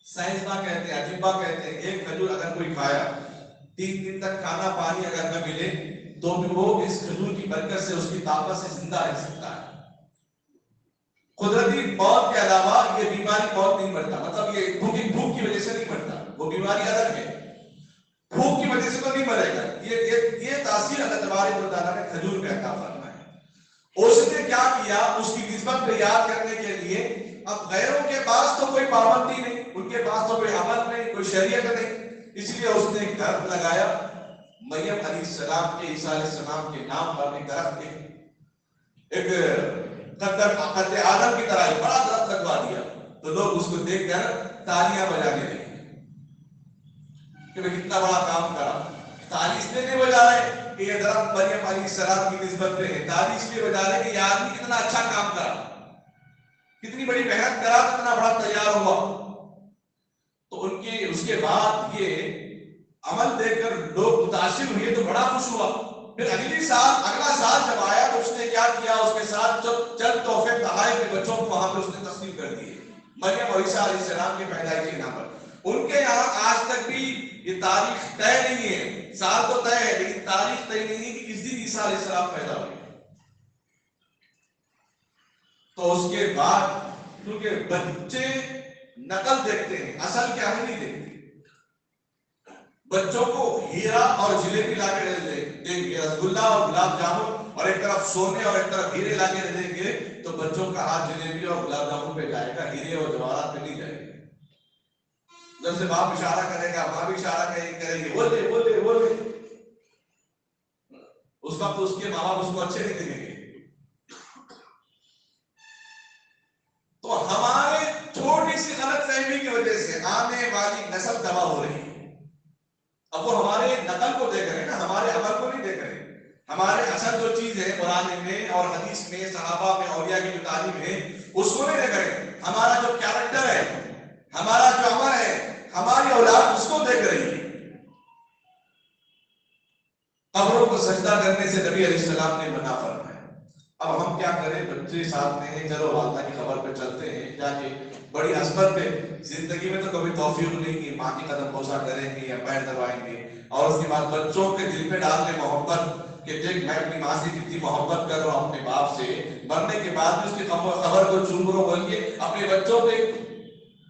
سائنسداں کہتے ہیں، اطباء کہتے ہیں، ایک کھجور اگر کوئی کھایا 3 دن تک کھانا پانی اگر نہ ملے تو بھی وہ اس کھجور کی برکت سے، اس کی طاقت سے زندہ رہ سکتا ہے. قدرتی موت کے علاوہ یہ بیماری موت نہیں مرتا، مطلب یہ بھوک کی وجہ سے نہیں مرتا، وہ بیماری الگ ہے، بھوک کی وجہ سے تو نہیں مرے گا. یہ تاثیر اللہ تبارک و تعالیٰ نے کھجور کا عطا فرمایا ہے. اس نے کیا کیا، اس کی نسبت کو یاد کرنے کے لیے، اب غیروں کے پاس تو کوئی پابندی نہیں، ان کے پاس تو کوئی عمل نہیں، کوئی شریعت نہیں، اس لیے اس نے ایک درخت لگایا مریم علیہ السلام کے، عیسیٰ علیہ السلام کے نام پر ایک درخت، ایک قد آدم کی طرح ایک بڑا درخت لگوا دیا. تو لوگ اس کو دیکھ کر تالیاں بجانے لگے کہ میں کتنا بڑا کام کرا. تالی اس لیے نہیں بجا رہے کہ یہ درخت مریم علیہ السلام کی نسبت پہ ہے، تالی اس لیے بجا رہے کہ یہ آدمی کتنا اچھا کام کرا، کتنی بڑی محنت کرا، کتنا بڑا تیار ہوا. تو اس کے بعد یہ عمل دیکھ کر لوگ متاثر ہوئے تو بڑا خوش ہوا. پھر اگلا سال جب آیا تو اس نے کیا کیا, اس کے ساتھ جو چند تحفے تحائف کے بچوں کو وہاں پہ اس نے تقسیم کر دیے مریم اور عیسیٰ علیہ السلام کی پیدائش کے نام پر. ان کے یہاں آج تک بھی یہ تاریخ طے نہیں ہے, سال تو طے ہے لیکن تاریخ طے نہیں ہے کہ کس دن عیسیٰ علیہ السلام پیدا ہوئے. تو اس کے بعد کیونکہ بچے نقل دیکھتے ہیں, اصل کیا ہے نہیں دیکھتے. بچوں کو ہیرا اور جلیبی لا کے دیں گے, رسگلہ اور گلاب جامن, اور ایک طرف سونے اور ایک طرف ہیرے لا کے دیں گے, تو بچوں کا ہاتھ جلیبی اور گلاب جامن پہ جائے گا, ہیرے اور جواہرات پہ نہیں جائے گا. جب سے باپ اشارہ کرے گا, ماں بھی اشارہ کرے گی, بولے بولے بولے, اس وقت اس کے ماں باپ اس کو اچھے نہیں دکھیں گے. تو ہمارے چھوٹی سی غلط فہمی کی وجہ سے آنے والی نسل تباہ ہو رہی ہے. اب وہ ہمارے نقل کو دیکھ رہے ہیں نا, ہمارے عمل کو نہیں دیکھ رہے. ہمارے اصل جو چیز ہے قرآن میں اور حدیث میں, صحابہ میں, اولیاء کی جو تعلیم ہے, اس کو نہیں دیکھ رہے. ہمارا جو کیریکٹر ہے, ہمارا جو عمل ہے, ہماری اولاد اس کو دیکھ رہی ہے. قبروں کو سجدہ کرنے سے نبی علیہ السلام نے منع فرمایا. اب ہم کیا کریں, بچے ساتھ میں ہیں, چلو والدہ کی خبر پہ چلتے ہیں جا کے. بڑی عصمت پہ زندگی میں تو کبھی توفیق نہیں کہ ماں کی قدم بوسہ کریں گے یا پیر دبائیں گے, اور اس کے بعد بچوں کے دل پہ ڈال دیں محبت کہ دیکھ میں اپنی ماں سے کتنی محبت کر رہا ہوں, اپنے باپ سے. مرنے کے بعد بھی اس کی خبر کو چوم رہا بول کے اپنے بچوں پہ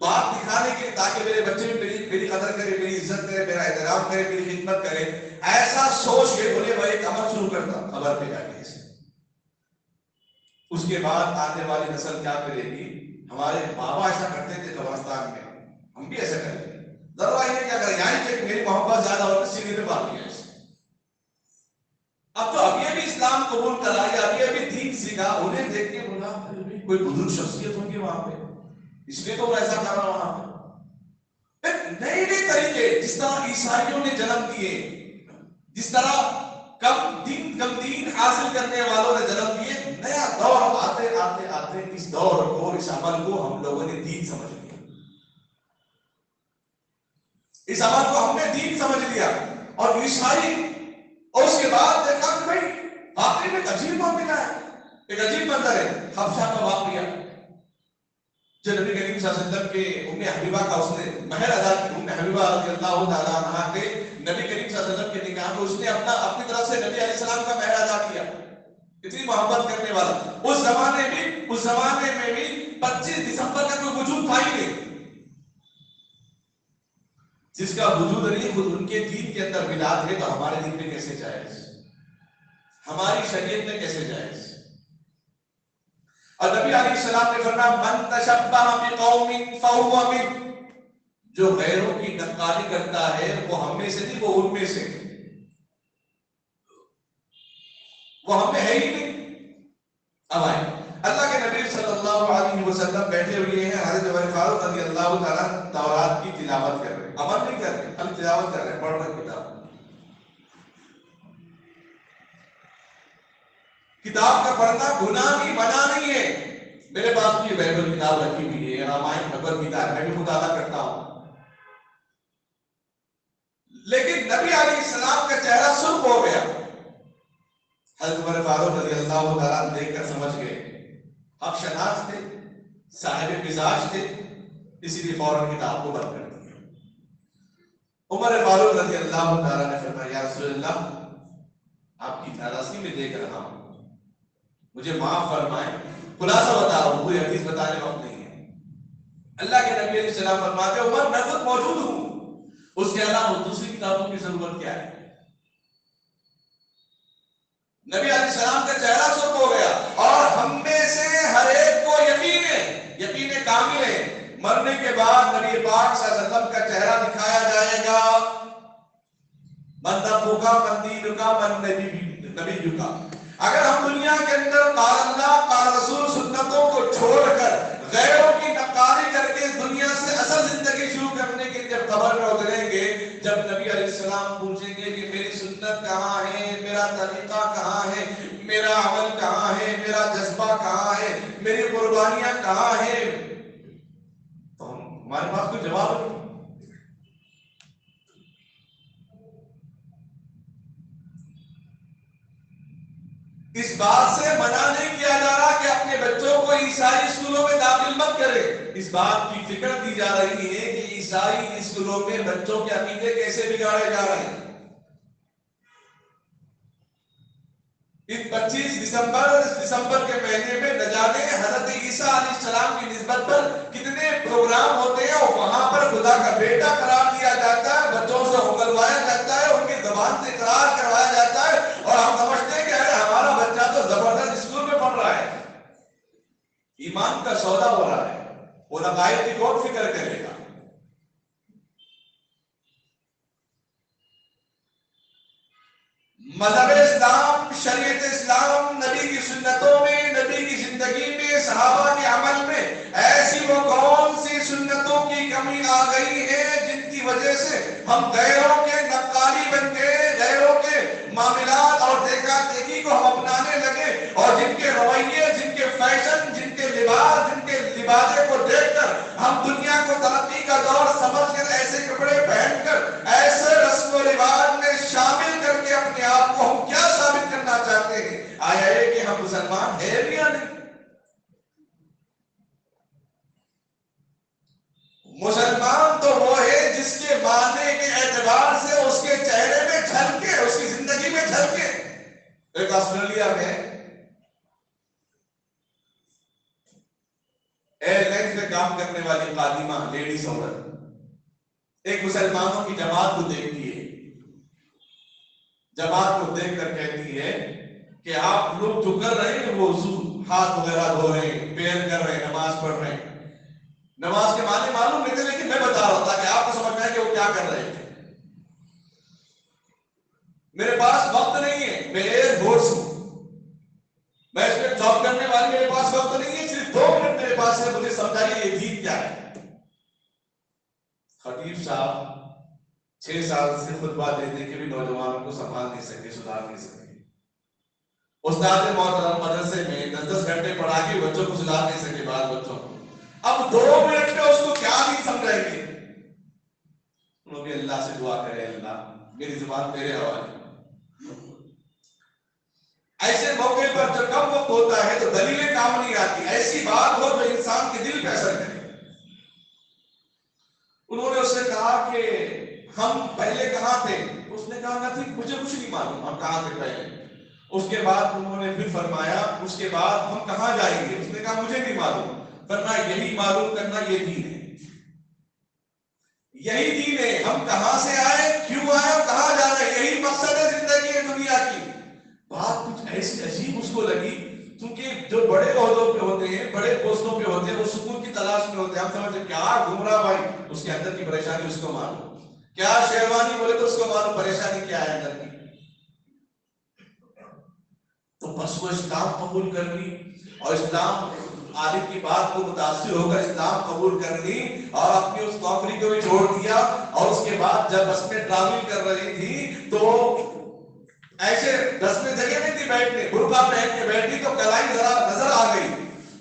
بات دکھانے کے, تاکہ میرے بچے بھی میری قدر کرے, میری عزت کرے, میرا احترام کرے, میری خدمت کرے. ایسا سوچ کے بولے بھائی ایک عمل شروع کرتا خبر پہ جا کے. اس کے بعد آنے والی نسل کیا کرے گی, ہمارے بابا ایسا کرتے تھے قبرستان میں, ہم بھی ایسا کریں گے. ذرا یہ کیا کریں, یعنی کہ میری محبت زیادہ اور سینے پہ بات نہیں ہے. اب تو ابھی ابھی اسلام قبول کرا یا ابھی ابھی دین سیکھا, انہیں دیکھ کے بولا کوئی بزرگ شخصیت ہوگی وہاں پہ, اس لیے تو ایسا کر رہا وہاں پہ. نئے نئے طریقے, جس طرح عیسائیوں نے جنم دیے, جس طرح کم دین حاصل کرنے والوں نے جنم دیے, نیا دور آتے آتے آتے اس دور کو, اس عمل کو ہم لوگوں نے دین سمجھ لیا. اس عمل کو ہم نے دین سمجھ لیا. اور عیسائی, اور اس کے بعد دیکھا کہ بھائی واقعی میں ایک عجیب معاملہ ہے, ایک عجیب منظر ہے. حبشہ کا واقعہ جو نبی کریم صلی اللہ علیہ وسلم کے ام حبیبہ کا اس نے مہر ادا کی. ام حبیبہ رضی اللہ تعالیٰ عنہا کے نبی کریم صلی اللہ علیہ وسلم کے نکاح میں اس نے اپنی طرف سے نبی علیہ السلام کا مہر ادا کیا. اتنی محبت کرنے والا. اس زمانے میں بھی 25 دسمبر کا کوئی وجود تھا ہی نہیں. جس کا وجود نہیں خود ان کے دین کے اندر میلاد ہے, تو ہمارے دین میں کیسے جائز, ہماری شریعت میں کیسے جائز. اور نبی علیہ السلام نے فرمایا من تشبہ بقوم فہو منہم, جو غیروں کی نقالی کرتا ہے وہ ہم میں سے نہیں, وہ ان میں سے, وہ ہم میں ہے ہی نہیں. اب آئے اللہ کے نبی صلی اللہ علیہ وسلم بیٹھے ہوئے ہیں, حضرت عمر فاروق رضی اللہ تعالیٰ تورات کی تلاوت کر رہے ہیں, عمل نہیں کر رہے, ہم تلاوت کر رہے ہیں, پڑھ رہے کتاب. کتاب کا پڑھنا گناہ نہیں, منع نہیں ہے. میرے پاس بھی بائبل کتاب رکھی ہوئی ہے, رامائن بھگوت گیتا ہے, میں بھی مطالعہ کرتا ہوں. لیکن نبی علیہ السلام کا چہرہ سرخ ہو گیا. حضرت عمر فاروق رضی اللہ تعالیٰ دیکھ کر سمجھ گئے, حق شناس تھے, صاحب مزاج تھے, اسی لیے فوراً کتاب کو بند کر دیا. عمر فاروق رضی اللہ تعالیٰ نے فرمایا یا رسول اللہ, آپ کی ناراضگی میں دیکھ رہا ہوں, مجھے معاف فرمائیں, خلاصہ بتا رہا ہوں, کوئی حدیث بتانے وقت نہیں ہے. اللہ کے نبی علیہ السلام فرماتے عمر میں خود موجود ہوں, اس کے علاوہ دوسری کتابوں کی ضرورت کیا ہے. نبی علیہ السلام کا چہرہ سرخ ہو گیا. اور ہم میں سے ہر ایک کو یقین کامل ہے, مرنے کے بعد نبی پاک صلی اللہ علیہ وسلم کا چہرہ دکھایا جائے گا. من ربک من دینک من نبیک. اگر ہم دنیا کے اندر قال اللہ قال رسول سنتوں کو چھوڑ کر غیروں کی نقالی کر کے دنیا سے اصل زندگی شروع کرنے کے لیے جب قبر میں اتریں گے, جب نبی علیہ السلام پوچھیں گے کہ میری سنت کہاں ہے, میرا طریقہ کہاں ہے, میرا عمل کہاں ہے, میرا جذبہ کہاں ہے, میری قربانیاں کہاں ہیں, تو ہمارے پاس کوئی جواب نہیں. اس بات سے منع نہیں کیا جا رہا کہ اپنے بچوں کو عیسائی اسکولوں میں داخل مت کرے. اس بات کی فکر دی جا رہی ہے کہ عیسائی اسکولوں میں بچوں کے عقیدے کیسے بگاڑے جا رہے ہیں. اس 25 دسمبر کے مہینے میں نہ جانے حضرت عیسیٰ علیہ السلام کی نسبت پر کتنے پروگرام ہوتے ہیں اور وہاں پر خدا کا بیٹا قرار دیا جاتا ہے, بچوں سے اگلوایا جاتا ہے, ان کی زبان سے اقرار کروایا جاتا ہے, اور ہم سمجھتے ہیں کہ ارے ہمارا بچہ تو زبردست اسکول میں پڑھ رہا ہے. ایمان کا سودا ہو رہا ہے. وہ عقائد کی کون فکر کرے گا. مذہب اسلام, شریعت اسلام, نبی کی سنتوں میں, نبی کی زندگی میں, صحابہ کے عمل میں ایسی وہ کون سی سنتوں کی کمی آ گئی ہے جن کی وجہ سے ہم غیروں کے نقالی بن گئے, غیروں کے معاملات اور دیکھا دیکھی کو ہم اپنانے لگے, اور جن کے رویے, جن کے فیشن, جن کے لباس, جن کے لباسے کو دیکھ کر ہم دنیا کو ترقی کا دور سمجھ کر ایسے کپڑے پہن کر ایسے رسم و رواج میں شامل کر کے اپنے آپ کو ہم کیا ثابت کرنا چاہتے ہیں؟ آیا ہے کہ ہم مسلمان ہیں یا نہیں؟ مسلمان تو وہ ہے جس کے معنی کے اعتبار سے اس کے چہرے میں جھلکے, اس کی زندگی میں جھلکے. ایک آسٹریلیا میں ایئر لائنز میں کام کرنے والی خادمہ, لیڈیز عورت, ایک مسلمانوں کی جماعت کو دیکھتی ہے. جماعت کو دیکھ کر کہتی ہے کہ آپ لوگ جو کر رہے ہیں وہ وضو, ہاتھ وغیرہ دھو رہے ہیں, پیر کر رہے ہیں, نماز پڑھ رہے ہیں. نماز کے معنی معلوم نہیں تھے, لیکن میں بتا رہا تھا کہ آپ کو سمجھنا ہے کہ وہ کیا کر رہے تھے. میرے پاس وقت نہیں ہے, میں ایئر فورس ہوں, میں اس میں جاب کرنے والی, میرے پاس وقت نہیں ہے, صرف 2 منٹ میرے پاس ہے, مجھے سمجھائیے یہ دین کیا ہے. خطیب صاحب 6 سال سے خطبہ دینے کے بھی نوجوانوں کو سنبھال نہیں سکے, سدھار نہیں سکے. استاد محترم مدرسے میں 10 گھنٹے پڑھا کے بچوں کو سدھار نہیں سکے, بعض بچوں کو. اب 2 منٹ میں اس کو کیا نہیں سمجھائیں گے. انہوں نے اللہ سے دعا کرے, اللہ میری زبان تیرے حوالے. ایسے موقع پر جب کم وقت ہوتا ہے تو دلیلیں کام نہیں آتی, ایسی بات ہو جو انسان کے دل پہ اثر کرے. انہوں نے اس سے کہا کہ ہم پہلے کہاں تھے. اس نے کہا نہ, مجھے کچھ نہیں معلوم ہم کہاں تھے پہلے. اس کے بعد انہوں نے پھر فرمایا اس کے بعد ہم کہاں جائیں گے. اس نے کہا مجھے نہیں معلوم. فرمایا یہی معلوم کرنا یہ دین ہے, یہی دین ہے. ہم کہاں سے آئے, کیوں آئے اور کہاں جا رہے ہیں, یہی مقصد ہے زندگی ہے دنیا کی. بات کچھ ایسی عجیب اس کو لگی, کیونکہ جو بڑے عہدوں پہ ہوتے ہیں, بڑے پوسٹوں پہ ہوتے ہیں, وہ سکون کی تلاش میں ہوتے ہیں. ہم سمجھتے کیا گھوم رہا بھائی, اس کے اندر کی پریشانی اس کو معلوم. کیا شیروانی بولے تو اس کو معلوم پریشانی کیا ہے اندر کی. تو بس وہ اسلام قبول کر لی, اور اسلام عالم کی بات کو متاثر ہو کر اسلام قبول کر لی, اور اپنی اس نوکری کو بھی چھوڑ دیا. اور اس کے بعد جب بس میں ٹریول کر رہی تھی تو ایسے بس میں جگہ نہیں تھی بیٹھنے, برقع پہن کے بیٹھی تو کلائی نظر آ گئی.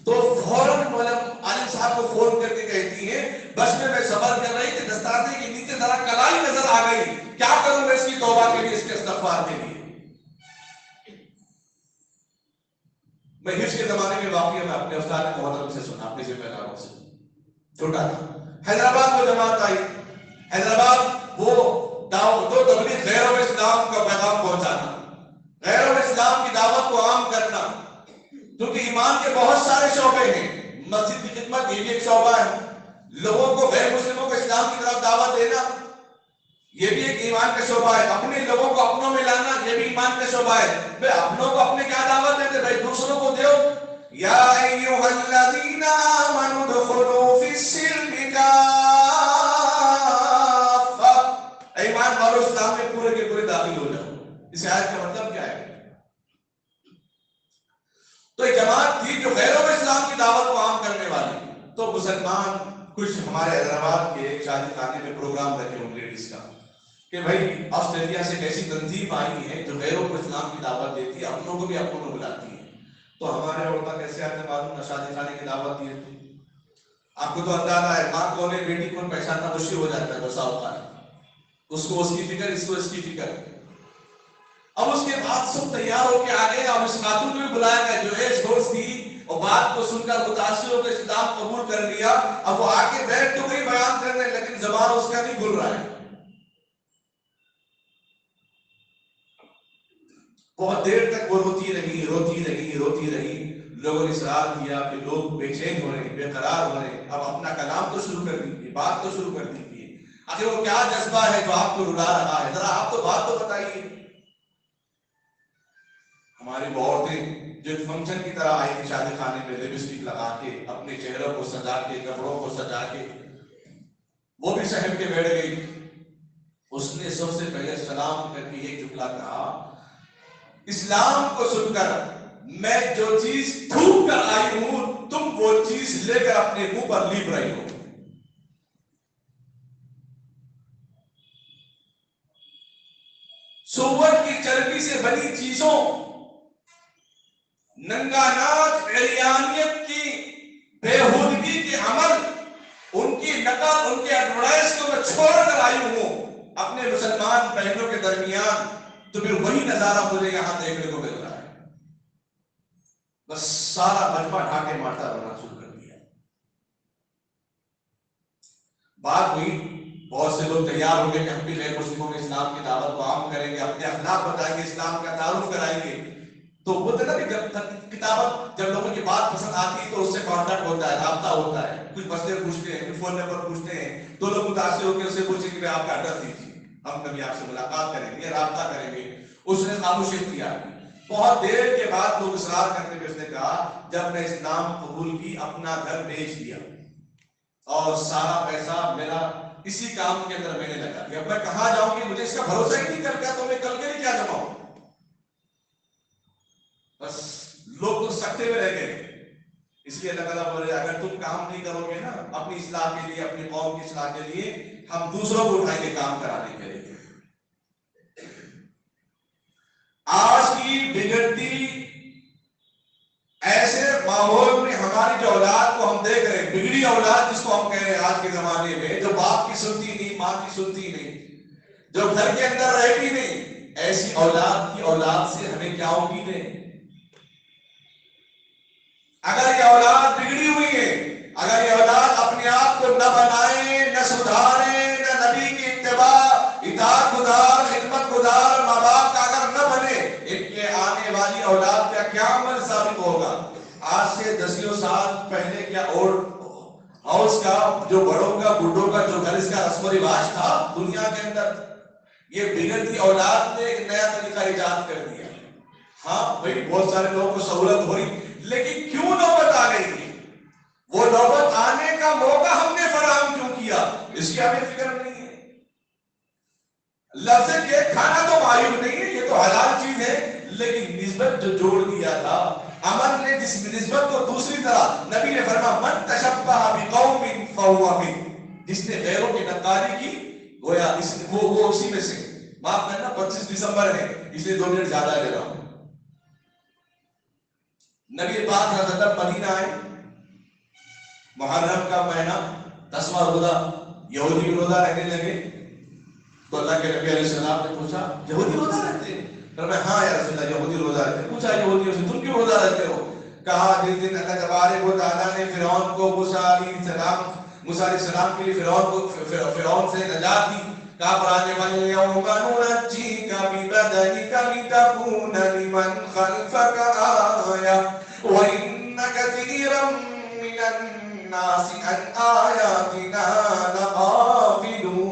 تو فوراً عالم صاحب کو فون کر کے کہتی ہیں بس میں سفر کر رہی تھی, دستانے کے نیچے ذرا کلائی نظر آ گئی, کیا کروں میں اس کی توبہ کے لیے, اس کے استغفار کے لیے. میں حفظ کے زمانے میں واقعہ میں اپنے استاد محترم سے سنا, اپنے ذمہ داروں سے, چھوٹا تھا. حیدرآباد کو جماعت آئی. حیدرآباد وہ دو تبلیغ غیروں میں اسلام کا پیغام پہنچانا, غیروں میں اسلام کی دعوت کو عام کرنا. کیونکہ ایمان کے بہت سارے شعبے ہیں, مسجد کی خدمت یہ بھی ایک شعبہ ہے, لوگوں کو, غیر مسلموں کو اسلام کی طرف دعوت دینا یہ بھی ایک ایمان کا شعبہ ہے, اپنے لوگوں کو اپنوں میں لانا یہ بھی ایمان کا شعبہ ہے. بھئی اپنوں کو اپنے کیا دعوت دیتے, بھئی دوسروں کو دیو. یا ایھا الذین آمنوا ادخلوا فی السلم کافہ, ایمان والو اسلام میں پورے کے پورے داخل ہو جاؤ. اس آیت کا مطلب کیا ہے؟ تو ایک جماعت تھی جو غیروں میں اسلام کی دعوت کو عام کرنے والی. تو مسلمان کچھ ہمارے حیدرآباد کے ایک شادی خانے میں پروگرام رکھے ان لیڈیز کا کہ بھائی آسٹریلیا سے ایک ایسی تنظیم آئی ہے جو غیروں کو اسلام کی دعوت دیتی ہے, اپنوں کو بھی اپنوں کو بلاتی ہے. تو ہمارے عورتیں کیسے آپ نے معلوم نہ شادی خانے کی دعوت دی ہے. آپ کو تو اندازہ ہے ماں کون ہے بیٹی کون پہچاننا مشکل ہو جاتا ہے. بسا اوقات اس کو اس کی فکر, اس کو اس کی فکر. اب اس کے بعد سب تیار ہو کے آ گئے اور اس خاتون کو بھی بلایا گیا جو ایش دوست تھی اور بات کو سن کر متاثر ہو کے اسلام قبول کر لیا. اب وہ آ کے بیٹھ تو وہی بیان کرنے لیکن زبان اس کا نہیں کھل رہا ہے. بہت دیر تک وہ روتی رہی. لوگوں نے اصرار کیا کہ لوگ بے چین ہو رہے بے قرار ہو رہے اب اپنا کلام تو شروع کر دیجیے بات تو شروع کر دیجیے. آخر وہ کیا جذبہ ہے جو آپ کو رلا رہا ہے ذرا آپ تو بات تو بتائیے. ہماری وہ عورتیں جو فنکشن کی طرح آئی تھی شادی خانے میں لپسٹک لگا کے اپنے چہروں کو سجا کے کپڑوں کو سجا کے وہ بھی صاحب کے بیٹھ گئی. اس نے سب سے پہلے سلام کر کے ایک جملہ کہا اسلام کو سن کر میں جو چیز تھوک کر آئی ہوں تم وہ چیز لے کر اپنے منہ پر لیپ رہی ہو. سور کی چربی سے بنی چیزوں ننگانات عریانیت کی بےہودگی کے عمل ان کی نقل ان کے ایڈورٹائز کو میں چھوڑ کر آئی ہوں اپنے مسلمان بہنوں کے درمیان. تو پھر وہی نظارہ مجھے یہاں دیکھنے کو مل رہا ہے. بس سارا مجمع ڈھاکے مارتا رہنا شروع کر دیا. بات ہوئی بہت سے لوگ تیار ہو گئے کہ ہم بھی غیر مسلموں میں اسلام کی دعوت کو عام کریں گے اپنے اخلاق بتائیں گے اسلام کا تعارف کرائیں گے. تو وہ نا کہ جب کتابت جب لوگوں کی بات پسند آتی ہے تو اس سے کانٹیکٹ ہوتا ہے رابطہ ہوتا ہے کچھ مسئلے پوچھتے ہیں کچھ فون نمبر پوچھتے ہیں تو لوگ متاثر ہو کے اسے پوچھیں کہ آپ کا ایڈریس دیجیے ہم کبھی آپ سے ملاقات کریں گے رابطہ کریں گے. اس نے خاموشی اختیار کی. بہت دیر کے بعد لوگ اصرار کرتے ہوئے اس نے کہا جب میں اسلام قبول کی اپنا گھر بیچ دیا اور سارا پیسہ میرا اسی کام کے اندر میں نے لگا دیا. اب میں کہاں جاؤں گی مجھے اس کا بھروسہ ہی نہیں کر گیا تو میں کل کے لیے کیا جماؤں. بس لوگ تو سکتے میں رہ گئے. اس لیے اللہ تعالیٰ بولے اگر تم کام نہیں کرو گے نا اپنی اصلاح کے لیے اپنی قوم کی اصلاح کے لیے ہم دوسروں کو اٹھائیں گے کام کرانے کے لیے. آج کی بگڑتی ایسے ماحول میں ہماری جو اولاد کو ہم دیکھ رہے ہیں بگڑی اولاد جس کو ہم کہہ رہے ہیں آج کے زمانے میں جو باپ کی سنتی نہیں ماں کی سنتی نہیں جو گھر کے اندر رہتی نہیں ایسی اولاد کی اولاد سے ہمیں کیا امید ہے. اگر یہ اولاد بگڑی ہوئی ہے اگر یہ اولاد اپنے آپ کو نہ بنائے نہ سدھارے نہ نبی کی اتباع اطاعت گزار خدمت گزار ماں باپ کا اگر نہ بنے ان کے آنے والی اولاد کا کیا عمل ثابت ہوگا. آج سے 10 سال پہلے کیا اور ہاؤس کا جو بڑوں کا بڈھوں کا جو گھر اس کا رسم و رواج تھا دنیا کے اندر یہ بگڑتی اولاد نے ایک نیا طریقہ ایجاد کر دیا. ہاں بھائی بہت سارے لوگوں کو سہولت ہو رہی لیکن کیوں نوبت آ گئی تھی وہ نوبت آنے کا موقع ہم نے فراہم کیوں کیا اس کی ہمیں فکر نہیں ہے. لفظ کے کھانا تو معیوب نہیں ہے یہ تو حلال چیز ہے لیکن نسبت جو جوڑ دیا تھا امن نے جس نسبت کو دوسری طرح نبی نے فرمایا من تشبہ بقوم فهو منهم جس نے غیروں کی نقاری کی گویا وہ اسی میں سے. معاف کرنا 25 دسمبر ہے اس لیے 2 منٹ زیادہ لے رہا ہوں. نبی پاک حضرت مدینہ آئے محرم کا مہینہ 10واں روزہ یہودی روزہ رہنے لگے تو اللہ کے نبی علیہ السلام نے پوچھا یہودی روزہ رہتے ہیں فرمایا ہاں یا رسول اللہ یہودی روزہ رہتے ہیں. پوچھا یہودیوں سے تم کیوں روزہ رہتے ہو کہا جس دن اللہ تبارک و تعالیٰ نے فرعون کو موسیٰ علیہ السلام کے لیے فرعون سے نجات دی کہا قرآن میں وَالْيَوْمَ نُنَجِّيكَ بِبَدَنِكَ لِتَكُونَ لِمَنْ خَلْفَكَ آيَةً وَإِنَّ كَثِيرًا مِنَ النَّاسِ عَنْ آيَاتِنَا لَغَافِلُونَ.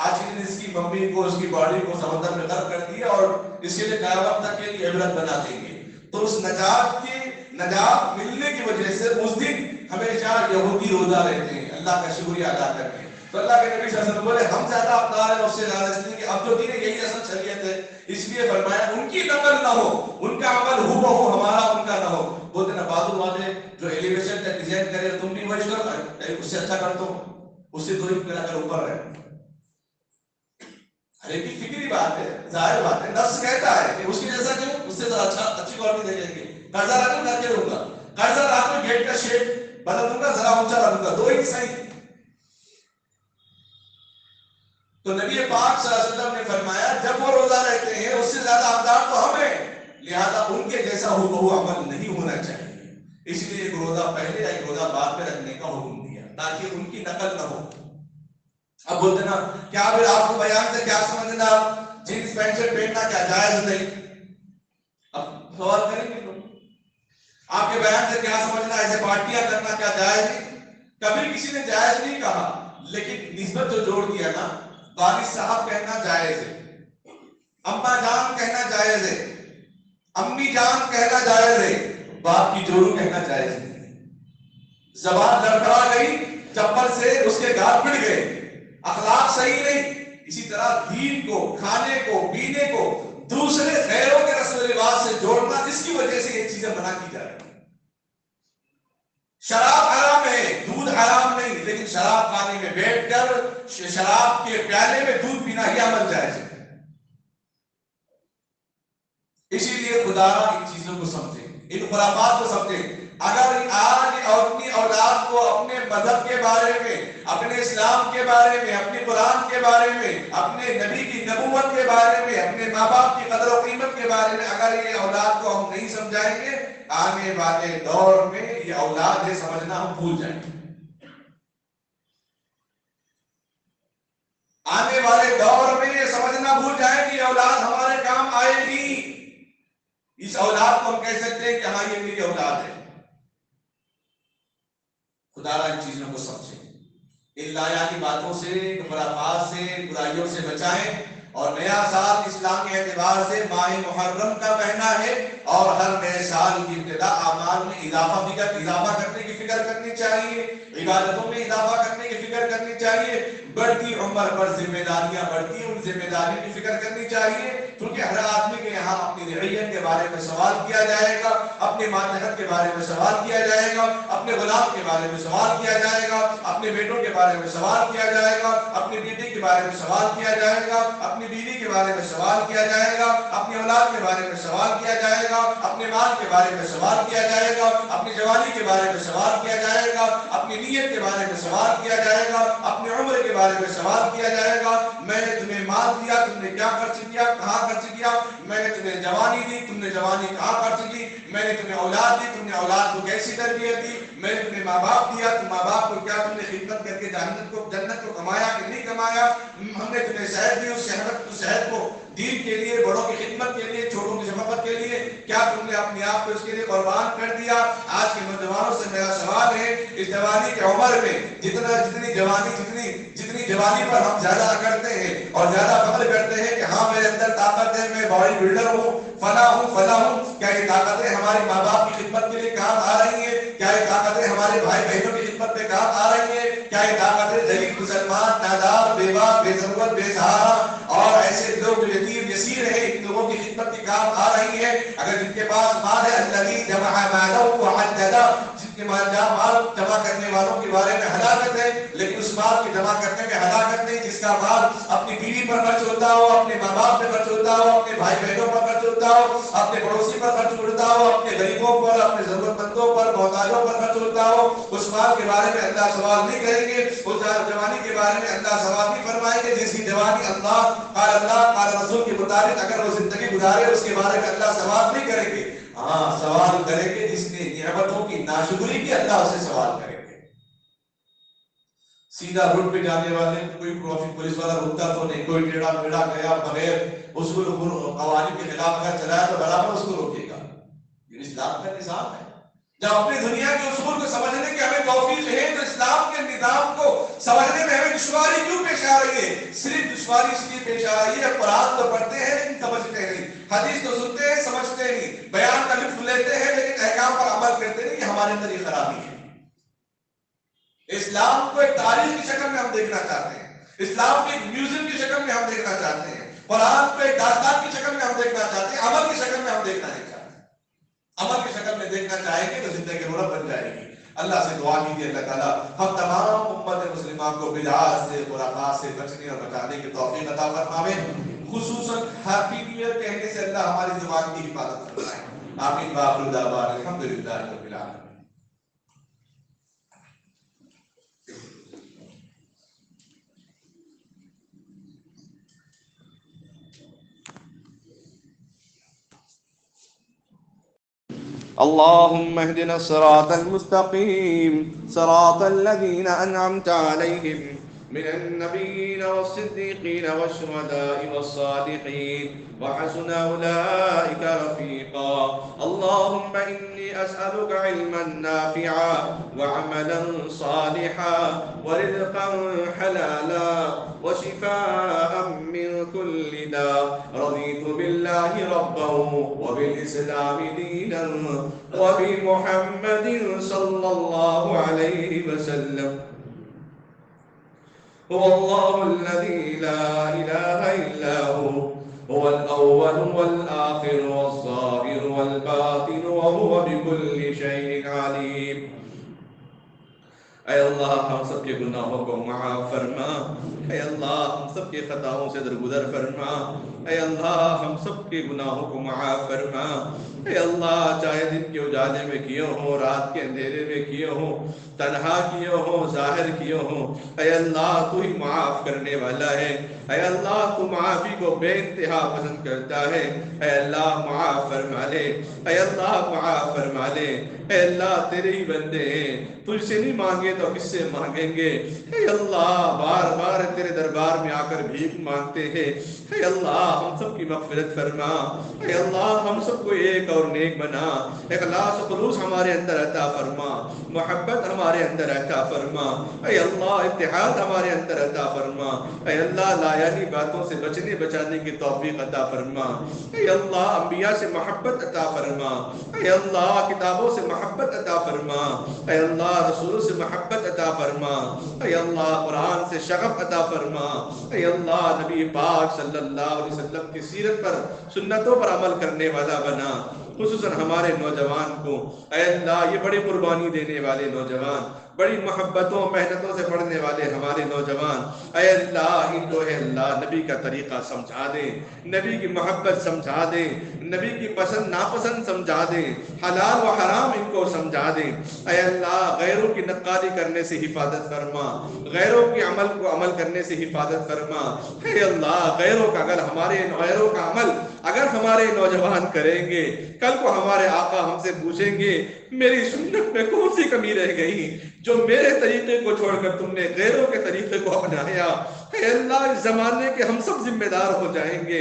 آج کے دن اس کی ممی کو اس کی باڈی کو سمندر میں غرق کر دیا اور اس کے لیے قیامت تک کے لیے عبرت بنا دیں گے. تو اس نجات ملنے کی وجہ سے اس دن ہمیشہ یہودی روزہ رہتے ہیں اللہ کا شکریہ ادا کرتے ہیں. تو اللہ کے نبی صلی اللہ علیہ وسلم بولے ہم زیادہ اقدار ہیں اس سے زیادہ اس لیے کہ اب جو دین ہے یہی اصل شریعت ہے اس لیے فرمایا ان کی نقل نہ ہو ان کا عمل ہو بہو ہمارا ان کا نہ ہو. بولتے نا بادل والے جو ایلیویشن کا ڈیزائن کرے تم بھی وہی کرو اس سے اچھا کر دو اس سے 2 انچ کر اوپر رہے. ارے کی فکری بات ہے ظاہر بات ہے نفس کہتا ہے کہ اس کی جیسا کیوں اس سے اچھی کوالٹی دے دیں گے. قرضہ رکھ کر کے دوں گا قرضہ رات میں گیٹ کا شیپ بدل دوں گا ذرا اونچا رکھوں گا 2 انچ صحیح. تو نبی پاک صلی اللہ علیہ وسلم نے فرمایا جب وہ روزہ رہتے ہیں اس سے زیادہ حقدار تو ہم ہیں، لہذا ان کے جیسا ہو عمل نہیں ہونا چاہیے، اس لیے ایک روزہ پہلے یا ایک روزہ بعد میں رکھنے کا حکم دیا تاکہ ان کی نقل نہ ہو۔ اب بولتے نا کیا پھر آپ کو بیان سے کیا سمجھنا جینس پینٹ شرٹ پہننا کیا جائز نہیں؟ اب سوال کریں گے لوگ آپ کے بیان سے کیا سمجھنا ایسے پارٹیاں کرنا کیا جائز نہیں؟ کبھی کسی نے جائز نہیں کہا، لیکن نسبت جو جوڑ دیا نا، والد صاحب کہنا جائز ہے، اماں جان کہنا جائز ہے، امی جان کہنا جائز ہے، باپ کی جورو کہنا جائز نہیں۔ زبان لڑکھڑا گئی، چپل سے اس کے گال پھٹ گئے، اخلاق صحیح نہیں۔ اسی طرح دین کو، کھانے کو، پینے کو دوسرے غیروں کے رسم و رواج سے جوڑنا، جس کی وجہ سے یہ چیزیں منع کی جا رہی ہیں۔ شراب حرام ہے، دودھ حرام نہیں، لیکن شراب خانے میں بیٹھ کر شراب کے پیالے میں دودھ پینا ہی عمل جائز ہے۔ اسی لیے خدا ان چیزوں کو سمجھے، ان خرافات کو سمجھے۔ اگر آج اپنی اولاد کو اپنے مذہب کے بارے میں، اپنے اسلام کے بارے میں، اپنے قرآن کے بارے میں، اپنے نبی کی نبوت کے بارے میں، اپنے ماں باپ کی قدر و قیمت کے بارے میں اگر یہ اولاد کو ہم نہیں سمجھائیں گے، آنے والے دور میں یہ اولاد ہے سمجھنا ہم بھول جائیں گے۔ آنے والے دور میں یہ سمجھنا بھول جائیں کہ یہ اولاد ہمارے کام آئے گی۔ اس اولاد کو ہم کہہ سکتے ہیں کہ ہاں یہ میری اولاد ہے۔ خدا ان چیزوں کو سمجھیں، ان لایانی باتوں سے، خرافات سے، برائیوں سے بچائیں۔ اور نیا سال اسلامی اعتبار سے ماہ محرم کا مہینہ ہے، اور ہر نئے سال کی ابتدا اعمال میں اضافہ کرنے کی فکر کرنی چاہیے، عبادتوں میں اضافہ کرنے کی فکر کرنی چاہیے۔ بڑھتی عمر پر ذمہ داریاں بڑھتی ہیں، ان ذمہ داریوں کی فکر کرنی چاہیے، کیونکہ ہر آدمی کے یہاں اپنی رعیت کے بارے میں سوال کیا جائے گا، اپنے ماتحت کے بارے میں سوال کیا جائے گا، اپنے غلام کے بارے میں سوال کیا جائے گا، اپنے بیٹوں کے بارے میں سوال کیا جائے گا، اپنی بیٹی کے بارے میں سوال کیا جائے گا، اپنی بیوی کے بارے میں سوال کیا جائے گا، اپنی اولاد کے بارے میں سوال کیا جائے گا، اپنے مال کے بارے میں سوال کیا جائے گا، اپنی جوانی کے بارے میں سوال کیا جائے گا، اپنی نیت کے بارے میں سوال کیا جائے گا، اپنی عمر کے بارے میں سوال کیا جائے گا۔ میں نے تمہیں مال دیا، تم نے کیا خرچ کیا، کہاں خرچ کیا؟ میں نے تمہیں جوانی دی، تم نے جوانی کہاں خرچ کی؟ میں نے تمہیں اولاد دی، تم نے اولاد کو کیسی تربیت دی؟ میں نے تمہیں ماں باپ دیا، تم ماں باپ کو کیا تم نے خدمت کر کے جنت کو کمایا کہ نہیں کمایا؟ ہم نے تمہیں صحت دی، اس صحت کو دین کے لیے، بڑوں کی خدمت کے لیے، چھوٹوں کی شفقت کے لیے کیا تم نے اپنے آپ کو اس کے لیے قربان کر دیا؟ آج کے نوجوانوں سے میرا سوال ہے، اس جوانی کی عمر میں جتنی جوانی پر ہم زیادہ کرتے ہیں اور زیادہ فخر کرتے ہیں کہ ہاں میرے اندر طاقت ہے، میں باڈی بلڈر ہوں، فلاں ہوں، کیا یہ طاقتیں ہمارے ماں باپ کی خدمت کے لیے کام آ رہی ہیں؟ کیا یہ طاقتیں ہمارے بھائی بہنوں کی خدمت میں کام آ رہی ہیں؟ کیا یہ طاقتیں غریب مسلمان، نادار، بیوہ، بے ضرورت، بے سہارا اور ایسے لوگ یتیم یسیر ہیں، ان لوگوں کی خدمت کی کام آ رہی ہے؟ اگر جن کے پاس مال ہے، الذی جمع مالہ وعددہ، جن کے مال جمع کرنے والوں کے بارے میں ہلاکت ہے، لیکن اس مال کی جمع کرنے میں ہلاکت نہیں جس کا مال اپنی بیوی پر خرچ ہوتا ہو، اپنے ماں باپ پر خرچ ہوتا ہو، اپنے بھائی بہنوں پر خرچ ہوتا ہو، اپنے پڑوسی پر خرچ ہوتا ہو، اپنے غریبوں پر، اپنے ضرورت مندوں پر، محتاجوں پر خرچ ہوتا ہو، اس مال کے بارے میں اللہ سوال نہیں کریں گے، اس جوانی کے بارے میں اللہ سوال نہیں فرمائیں گے۔ جس کی جوانی اللہ قال رسول کے مطابق اگر وہ زندگی گزارے، اس کے بارے میں اللہ سوال نہیں کریں گے۔ ہاں سوال کریں گے جس نے نعمتوں کی ناشکری کی، اللہ اسے سوال کریں گے۔ سیدھا روڈ پہ جانے والے کوئی ٹریفک پولیس والا روکتا تو نہیں، کوئی ٹیڑھا میڑھا گیا بغیر اس کو قوانین کے خلاف اگر چلایا تو برابر اس کو روکے گا۔ یہ اسلام کا نظام ہے۔ جب اپنی دنیا کے اصول کو سمجھنے کی ہمیں توفیق ہے تو اسلام کے نظام کو سمجھنے میں ہمیں دشواری کیوں پیش آ رہی ہے؟ صرف دشواری اس لیے پیش آ رہی ہے قرآن تو پڑھتے ہیں لیکن سمجھتے نہیں، حدیث تو سنتے ہیں سمجھتے نہیں، بیان کا لطف لیتے ہیں لیکن احکام پر عمل کرتے نہیں۔ یہ ہمارے اندر یہ خرابی ہے۔ اسلام کو ایک تاریخ کی شکل میں ہم دیکھنا چاہتے ہیں، اسلام کو ایک میوزیم کی شکل میں ہم دیکھنا چاہتے ہیں، قرآن کو ایک داستان کی شکل میں ہم دیکھنا چاہتے ہیں، عمل کی شکل میں ہم دیکھنا نہیں چاہتے۔ عمل کی شکل میں دیکھنا چاہیں گے تو زندگی رونق بن جائے گی۔ اللہ سے دعا کیجیے اللہ تعالیٰ ہم تمام امت مسلمہ کو بدعات سے، خرافات سے بچنے اور بچانے کی توفیق عطا فرمائے۔ خصوصاً ہیپی نیو ایئر کہنے سے اللہ ہماری زبان کی حفاظت فرمائے۔ آمین وآخر دعوانا الحمدللہ رب العالمین۔ اللهم اهدنا الصراط المستقيم صراط الذين أنعمت عليهم من النبيين والصديقين والشهداء والصالحين وحسن أولئك رفيقا. اللهم إني أسألك علما نافعا وعملا صالحا ورزقا حلالا وشفاء من كل داء. رضيت بالله ربا وبالإسلام دينا وبمحمد صلى الله عليه وسلم. هو الله الذي لا إله إلا هو الأول والآخر والظاهر والباطن وهو بكل شيء عليم. اے اللہ ہم سب کے گناہوں کو معاف فرما. اے اللہ ہم سب کے خطاؤں سے درگزر فرما. اے اللہ ہم سب کے گناہوں کو معاف فرما. اے اللہ چاہے دن کے اجالے میں کیے ہوں، رات کے اندھیرے میں کیے ہوں، تنہا کیے ہوں، ظاہر کیے ہوں، اے اللہ تو ہی معاف کرنے والا ہے. اے اللہ تو معافی کو بے انتہا پسند کرتا ہے. اے اللہ معاف فرما لے. اے اللہ معاف فرما لے. اے اللہ تیرے ہی بندے ہیں، تجھ سے نہیں مانگے تو کس سے مانگیں گے. اے اللہ بار بار تیرے دربار میں آ کر بھیک مانگتے ہیں. اے اللہ ہم سب کی مغفرت فرما. اے اللہ ہم سب کو ایک اور نیک بنا. اخلاص و خلوص ہمارے اندر عطا فرما. محبت ہمارے اندر عطا فرما. اے اللہ اتحاد ہمارے اندر عطا فرما. اے اللہ لایانی باتوں سے بچنے بچانے کی توفیق عطا فرما. اے اللہ انبیاء سے محبت عطا فرما. اے اللہ کتابوں سے محبت عطا فرما. اے اللہ رسولوں سے محبت عطا فرما. اے اللہ قرآن سے شغف عطا فرما. اے اللہ نبی پاک صلی اللہ علیہ وسلم کی سیرت پر سنتوں پر عمل کرنے والا بنا. خصوصاً ہمارے نوجوان کو اے اللہ یہ بڑی قربانی دینے والے نوجوان، بڑی محبتوں محنتوں سے پڑھنے والے ہمارے نوجوان، اے اللہ ان کو اے اللہ نبی کا طریقہ سمجھا دیں، نبی کی محبت سمجھا دیں، نبی کی پسند ناپسند سمجھا دیں، حلال و حرام ان کو سمجھا دیں. اے اللہ غیروں کی نقالی کرنے سے حفاظت فرما، غیروں کی عمل کو عمل کرنے سے حفاظت فرما. اے اللہ غیروں کا غیروں کا عمل اگر ہمارے نوجوان کریں گے، کل کو ہمارے آقا ہم سے پوچھیں گے میری سنت میں کون سی کمی رہ گئی جو میرے طریقے کو چھوڑ کر تم نے غیروں کے طریقے کو اپنایا. اے اللہ اس زمانے کے ہم سب ذمہ دار ہو جائیں گے.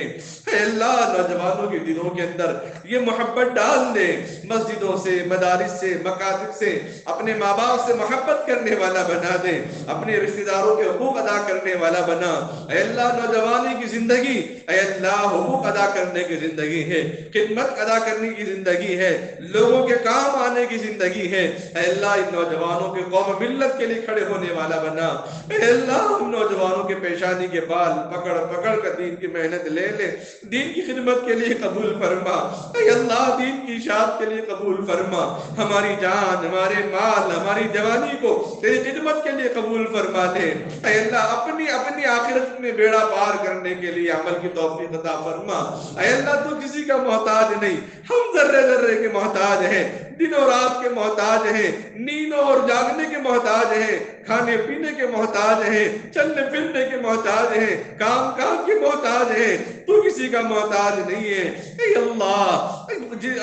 اے اللہ نوجوانوں کے دلوں کے اندر یہ محبت ڈال دے، مسجدوں سے، مدارس سے، مکاتب سے اپنے ماں باپ سے محبت کرنے والا بنا دے، اپنے رشتہ داروں کے حقوق ادا کرنے والا بنا. اے اللہ نوجوانی کی زندگی اے اللہ حقوق ادا کرنے کی زندگی ہے، خدمت ادا کرنے کی زندگی ہے، لوگوں کے کام آنے کی زندگی ہے. اے اللہ ان نوجوانوں کے قوم ملت کے لیے کھڑے ہونے والا بنا. اے اللہ ہم نوجوانوں کے پیشانی کے بال پکڑ پکڑ کر دین کی محنت لے لے، دین کی خدمت کے لیے قبول فرما. اے اللہ دین کی اشاعت کے لیے قبول فرما. ہماری جان، ہمارے مال، ہماری جوانی کو تیری خدمت کے لیے قبول فرما دے. اے اللہ اپنی آخرت میں بیڑا پار کرنے کے لیے عمل کی توفیق عطا فرما. اے اللہ تو کسی کا محتاج نہیں، ہم ذرے ذرے کے محتاج ہیں، دن اور رات کے محتاج ہیں، نیندوں اور جاگنے کے محتاج ہیں، کھانے پینے کے محتاج ہیں، چلنے پھرنے کے محتاج ہیں، کام کے محتاج ہیں. تو کسی کا محتاج نہیں ہے. اے اللہ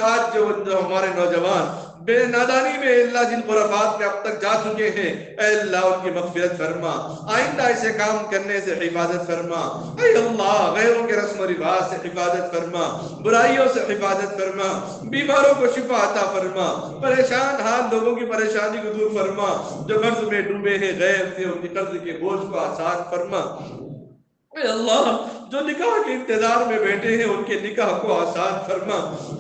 آج جو ہمارے نوجوان بے نادانی میں اللہ جن خرافات میں اب تک جا چکے ہیں، اے اللہ ان کی مغفرت فرما، آئندہ ایسے کام کرنے سے حفاظت فرما. اے اللہ غیروں کے رسم و رواج سے حفاظت فرما، برائیوں سے حفاظت فرما، بیماروں کو شفا عطا فرما، پریشان حال لوگوں کی پریشانی کو دور فرما، جو قرض میں ڈوبے ہیں غیر سے ان کے قرض کے بوجھ کو آسان فرما. اے اللہ جو نکاح کے انتظار میں بیٹھے ہیں ان کے نکاح کو آسان فرما.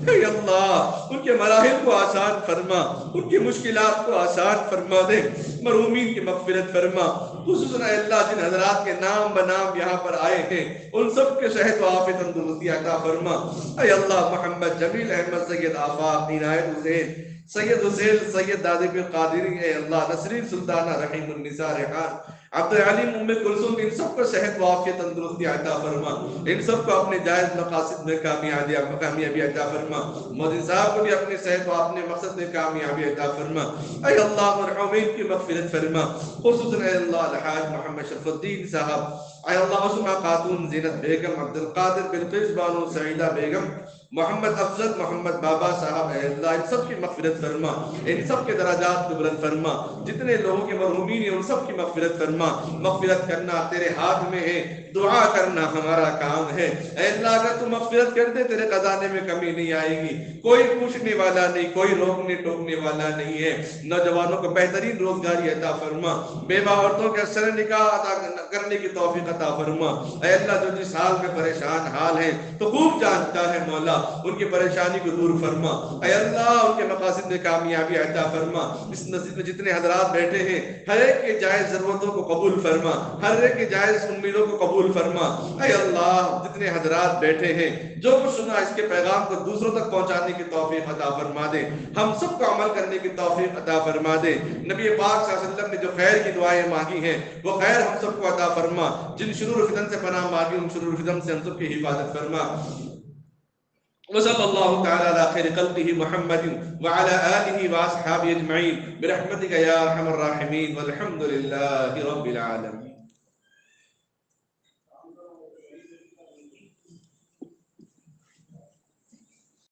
اے اللہ ان کے مراحل کو آسان فرما، ان کی مشکلات کو آسان فرما دے. مرحومین کی مغفرت فرما. خصوصاً اے اللہ جن حضرات کے نام بنام یہاں پر آئے ہیں ان سب کے صحت و عافیت تندرستی عطا فرما. اے اللہ محمد جمیل احمد سید آفاق عنایت حسین سید حسین سید دادی پیر قادری، اے اللہ نسرین سلطانہ رحیم النساء ریحان عبد العلیم ام کلثوم، ان سب کو صحت و عافیت تندرستی عطا فرما. ان سب کو اپنے جائز مقاصد میں کامیابی عطا فرما. مودی صاحب کو بھی اپنے صحت و اپنے مقصد میں کامیابی عطا فرما. اے اللہ مرحومین کی مغفرت فرما. خصوصاً اے اللہ الحاج محمد شرف الدین صاحب اے اللہ عثمہ خاتون، زینت بیگم، عبد القادر بلقیس بانو، سعیدہ بیگم، محمد افضل، محمد بابا صاحب، اے اللہ ان سب کی مغفرت فرما، ان سب کے درجات کو بلند فرما، جتنے لوگوں کے مرحومین ہیں ان سب کی مغفرت فرما۔ مغفرت کرنا تیرے ہاتھ میں ہے، دعا کرنا ہمارا کام ہے۔ اے اللہ اگر تو مغفرت کر دے تیرے خزانے میں کمی نہیں آئے گی، کوئی پوچھنے والا نہیں، کوئی روکنے ٹوکنے والا نہیں ہے۔ نوجوانوں کو بہترین روزگاری عطا فرما، بیوہ عورتوں کے اثر نکاح عطا کرنے کی توفیق عطا فرما۔ اے اللہ جو جس حال میں پریشان حال ہیں تو خوب جانتا ہے مولا، ان کی پریشانی کو دور فرما۔ اے اللہ ان کے مقاصد میں کامیابی عطا فرما۔ اس مسجد میں جتنے حضرات بیٹھے ہیں ہر ایک کے جائز ضرورتوں کو قبول فرما، ہر ایک کے جائز امیدوں کو قبول فرما۔ اے اللہ جتنے حضرات بیٹھے ہیں جو کچھ سنا اس کے پیغام کو دوسروں تک پہنچانے کی توفیق عطا فرما دے، ہم سب کو عمل کرنے کی توفیق عطا فرما دے۔ نبی پاک صلی اللہ علیہ وسلم نے جو خیر کی دعائیں مانگی ہیں وہ خیر ہم سب کو عطا فرما، جن شرور و فتن سے پناہ مانگی ان شرور و فتن سے ہم سب کی حفاظت فرما۔ وصلی اللہ تعالی علی خیر خلقہ محمد وعلی آلہ واصحابہ اجمعین برحمتک یا ارحم الراحمین والحمد للہ رب العالمین۔